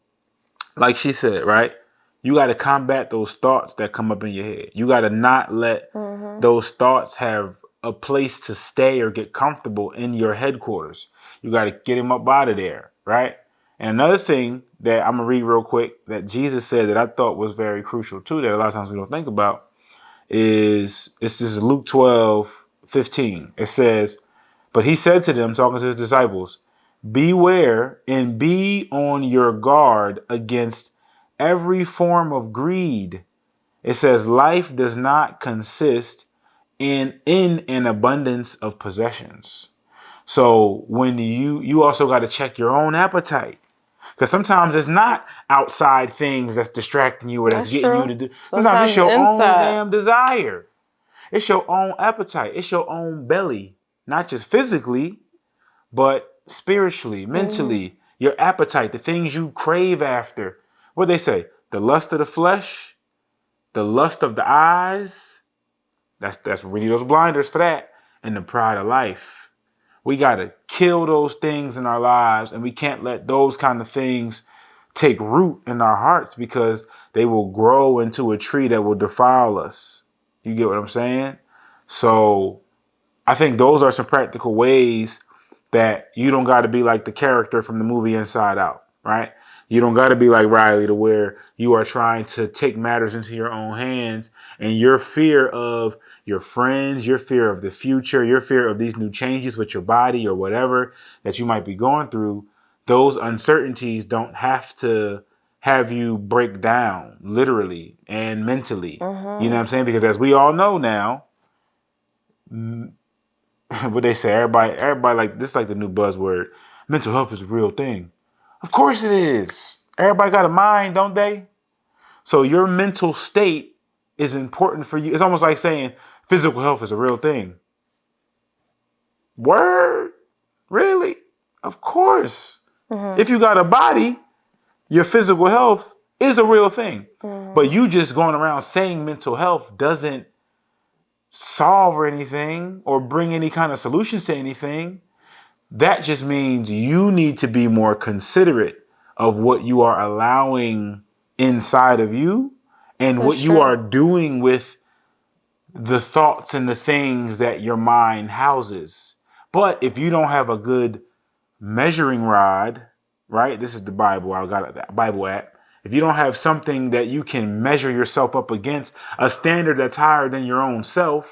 like she said, right? You got to combat those thoughts that come up in your head. You got to not let those thoughts have a place to stay or get comfortable in your headquarters. You got to get them up out of there, right? And another thing that I'm going to read real quick that Jesus said that I thought was very crucial too, that a lot of times we don't think about, is this is Luke 12:15. It says, but he said to them, talking to his disciples, beware and be on your guard against every form of greed. It says life does not consist in an abundance of possessions. So when you also got to check your own appetite. Because sometimes it's not outside things that's distracting you or that's getting you to do. Sometimes it's your own damn desire. It's your own appetite. It's your own belly. Not just physically, but spiritually, mentally. Your appetite, the things you crave after. What they say? The lust of the flesh, the lust of the eyes. That's we need those blinders for that. And the pride of life. We got to kill those things in our lives, and we can't let those kind of things take root in our hearts because they will grow into a tree that will defile us. You get what I'm saying? So I think those are some practical ways that you don't got to be like the character from the movie Inside Out, right? You don't got to be like Riley to where you are trying to take matters into your own hands, and your fear of your friends, your fear of the future, your fear of these new changes with your body or whatever that you might be going through, those uncertainties don't have to have you break down literally and mentally. You know what I'm saying? Because as we all know now, what they say, everybody like this is like the new buzzword. Mental health is a real thing. Of course it is. Everybody got a mind, don't they? So your mental state is important for you. It's almost like saying physical health is a real thing. Word? Really? Of course. If you got a body, your physical health is a real thing. But you just going around saying mental health doesn't solve anything or bring any kind of solutions to anything. That just means you need to be more considerate of what you are allowing inside of you and what you are doing with the thoughts and the things that your mind houses. But if you don't have a good measuring rod, right? This is the Bible. I got that Bible app. If you don't have something that you can measure yourself up against, a standard that's higher than your own self,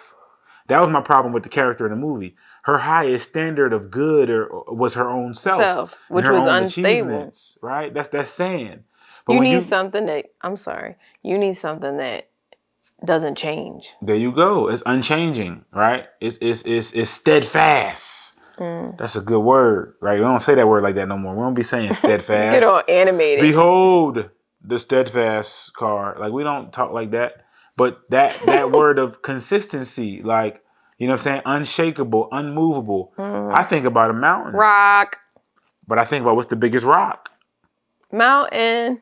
that was my problem with the character in the movie. Her highest standard of good was her own self which and her was own unstable. achievements, right? That's saying. But You when need something that, I'm sorry, you need something that doesn't change. There you go. It's unchanging, right? It's steadfast. That's a good word, right? We don't say that word like that no more. We don't be saying steadfast. Get all animated. Behold the steadfast card. Like we don't talk like that. But that word of consistency, like, you know what I'm saying? Unshakable, unmovable. I think about a mountain. Rock. But I think about what's the biggest rock? Mountain.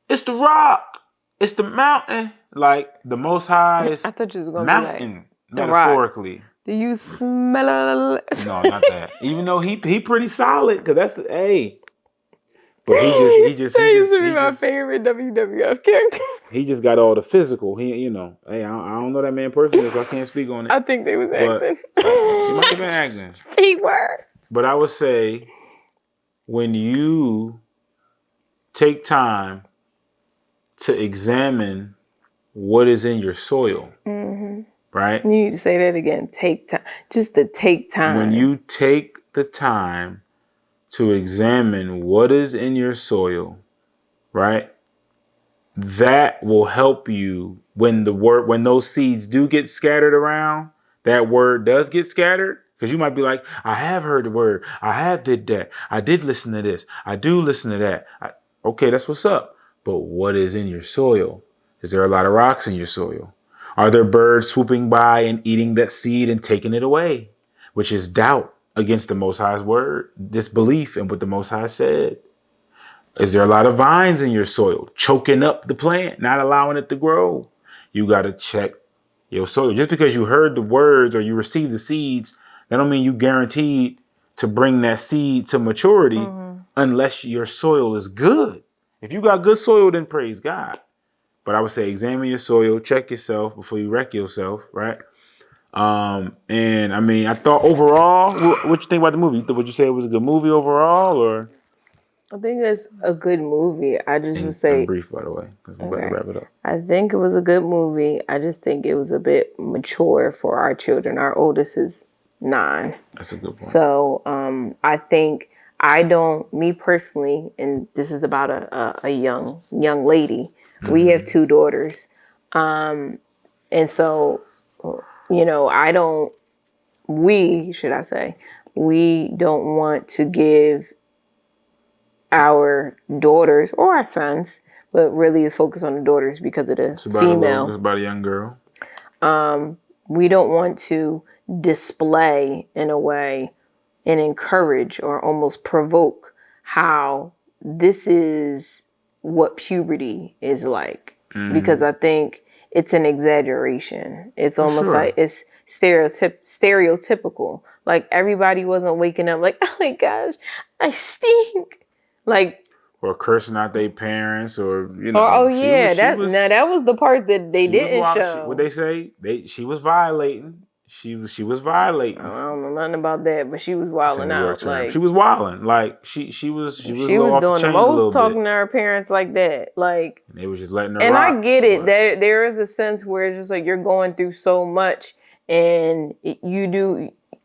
It's the rock. It's the mountain. Like the most highest I thought you was gonna mountain, be like, metaphorically. Do you smell it? No, not that. Even though he pretty solid, cause that's a. But he just my favorite WWF character. He just got all the physical. Hey, I don't know that man personally, so I can't speak on it. I think they was acting. He might have been acting. He were. But I would say when you take time to examine what is in your soil, right? You need to say that again. Take time. Just to take time. When you take the time to examine what is in your soil, right? That will help you when those seeds do get scattered around, that word does get scattered. Because you might be like, I have heard the word. I have did that. I did listen to this. I do listen to that. Okay, that's what's up. But what is in your soil? Is there a lot of rocks in your soil? Are there birds swooping by and eating that seed and taking it away? Which is doubt against the Most High's word, disbelief in what the Most High said. Is there a lot of vines in your soil, choking up the plant, not allowing it to grow? You got to check your soil. Just because you heard the words or you received the seeds, that don't mean you guaranteed to bring that seed to maturity unless your soil is good. If you got good soil, then praise God. But I would say examine your soil, check yourself before you wreck yourself, right? And I mean, I thought overall, what you think about the movie? Would you say it was a good movie overall, or? I think it's a good movie. I just would say. I'm brief, by the way, because we're about to wrap it up. I think it was a good movie. I just think it was a bit mature for our children. Our oldest is 9. That's a good point. So I think me personally, and this is about a young lady. We have 2 daughters. And so, we don't want to give our daughters or our sons, but really focus on the daughters because of the female. It's about a young girl. We don't want to display in a way and encourage or almost provoke how this is what puberty is like. Because I think it's an exaggeration. It's almost like it's stereotypical. Like everybody wasn't waking up like, oh my gosh, I stink. Like or cursing out their parents, or Oh she yeah, was that was the part that they she was didn't wild. show. What they say? She was violating. She was violating. I don't know nothing about that, but she was It's a wilding New York out. term. Like She was wilding. Like she was a she little was off the doing the chain a little most talking bit. to her parents like that. Like, And they was just letting her and rock. I get it. There is a sense where it's just like you're going through so much, and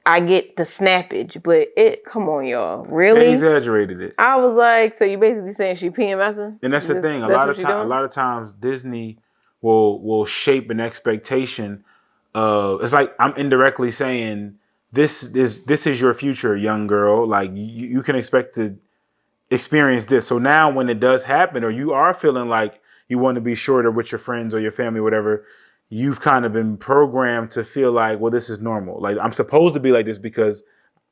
I get the snappage, but come on, y'all, really? They exaggerated it. I was like, so you basically saying she PMSing? And that's the thing. A lot of times Disney will shape an expectation of. It's like I'm indirectly saying this is your future, young girl. Like you can expect to experience this. So now when it does happen, or you are feeling like you want to be shorter with your friends or your family, whatever, you've kind of been programmed to feel like, well, this is normal. Like I'm supposed to be like this because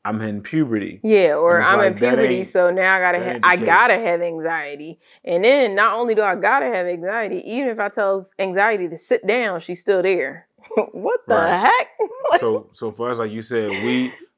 I'm in puberty. Yeah, or I'm in like, puberty, so now I gotta case. have anxiety. And then not only do I gotta have anxiety, even if I tell anxiety to sit down, she's still there. What the heck? So for us, like you said,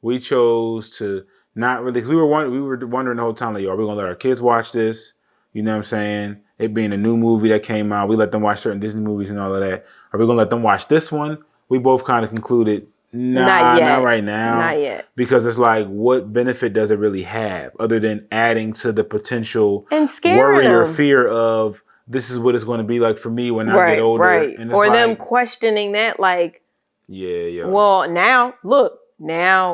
we chose to not really. We were wondering the whole time, like, are we gonna let our kids watch this? You know what I'm saying? It being a new movie that came out, we let them watch certain Disney movies and all of that. Are we gonna let them watch this one? We both kind of concluded, nah, not right now. Not yet. Because it's like, what benefit does it really have other than adding to the potential and worry or fear of this is what it's going to be like for me when I get older. Right. And it's or like, them questioning that, like, yeah. Well, now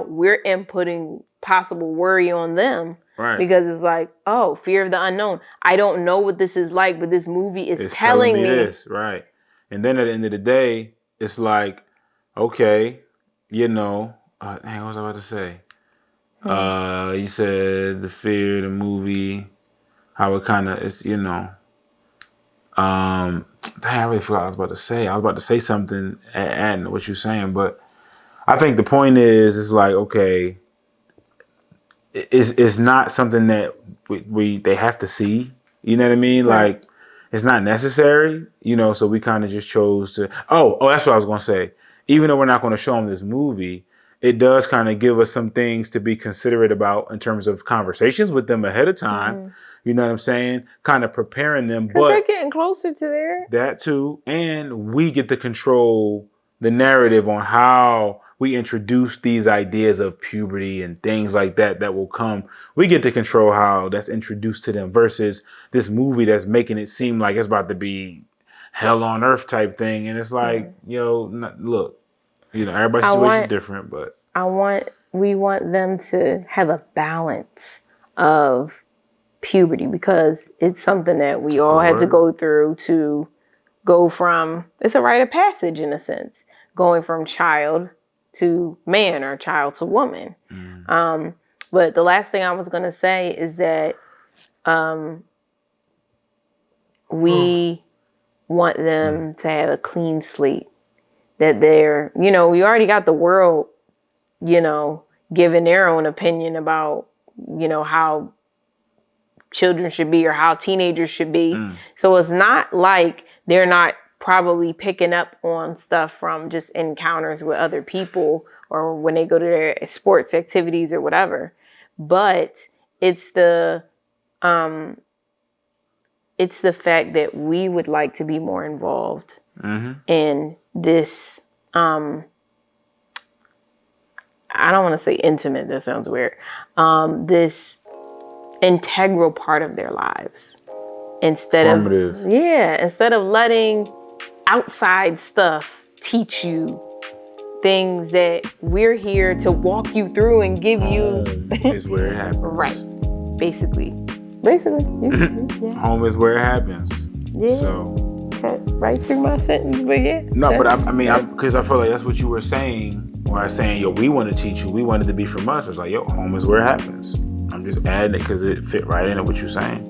we're inputting possible worry on them. Right. Because it's like, oh, fear of the unknown. I don't know what this is like, but this movie is telling me this. Right. And then at the end of the day, it's like, okay, what was I about to say? You said the fear, the movie, how it kind of is, I really forgot what I was about to say. I was about to say something adding to what you're saying, but I think the point is like, okay, it's not something that they have to see. You know what I mean? Right. Like, it's not necessary. So we kind of just chose to. Oh, that's what I was gonna say. Even though we're not going to show them this movie, it does kind of give us some things to be considerate about in terms of conversations with them ahead of time. Mm-hmm. You know what I'm saying? Kind of preparing them. Because they're getting closer to there. That too. And we get to control the narrative on how we introduce these ideas of puberty and things like that will come. We get to control how that's introduced to them versus this movie that's making it seem like it's about to be hell on earth type thing. And it's like, look, everybody's situation is different, but we want them to have a balance of puberty because it's something that we all had to go through to go from, it's a rite of passage in a sense, going from child to man or child to woman. Mm. But the last thing I was going to say is that we want them to have a clean slate. That they're, we already got the world, giving their own opinion about, how children should be or how teenagers should be. Mm. So it's not like they're not probably picking up on stuff from just encounters with other people or when they go to their sports activities or whatever. But it's the fact that we would like to be more involved in this, I don't want to say intimate, that sounds weird, this integral part of their lives. Instead of letting outside stuff teach you things that we're here to walk you through and give you. Is where it happens. Right. Basically. Yeah. Home is where it happens. Yeah. So. Cut right through my sentence, but yeah. No, but because I feel like that's what you were saying. When I was saying, we want to teach you. We want it to be from us. It's like, home is where it happens. I'm just adding it because it fit right into what you're saying.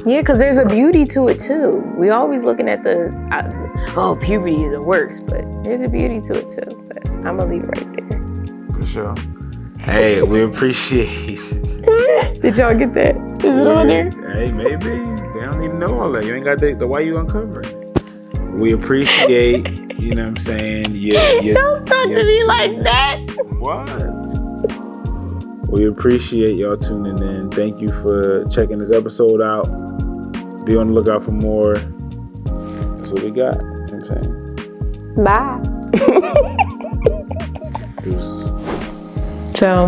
Yeah, because there's a beauty to it too. We always looking at puberty is the worst, but there's a beauty to it too. But I'm gonna leave it right there. For sure. Hey, we appreciate it. Did y'all get that? Is it on there? Hey, maybe. They don't even know all that. You ain't got the why you uncovering. We appreciate, you know what I'm saying? Don't talk to me like that. What? We appreciate y'all tuning in. Thank you for checking this episode out. Be on the lookout for more. That's what we got. You know what I'm saying? Bye. So,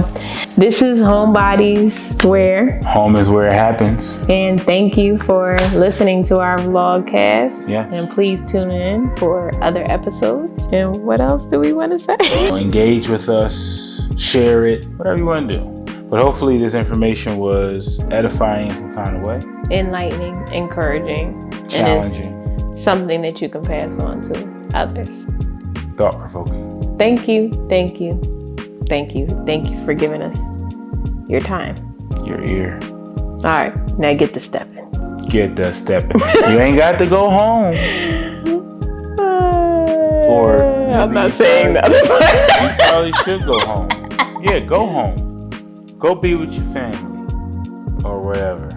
this is Homebodies, where home is where it happens. And thank you for listening to our vlogcast. Yeah. And please tune in for other episodes. And what else do we want to say? Engage with us, share it, whatever you want to do. But hopefully this information was edifying in some kind of way. Enlightening, encouraging, challenging. And it's something that you can pass on to others. Thought-provoking. Thank you for giving us your time. Your ear. All right, now get to stepping. You ain't got to go home. Or I'm not saying that. You probably should go home. Yeah, go home. Go be with your family or wherever.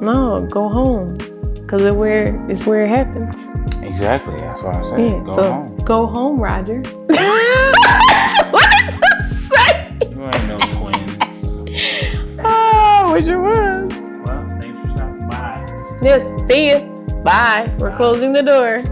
No, go home, cause it's where it happens. Exactly, that's what I'm saying. Yeah, go home. Go home, Roger. You ain't no twin. Oh, wish it was. Well, thanks for stopping by. Yes, see you. Bye. We're closing the door.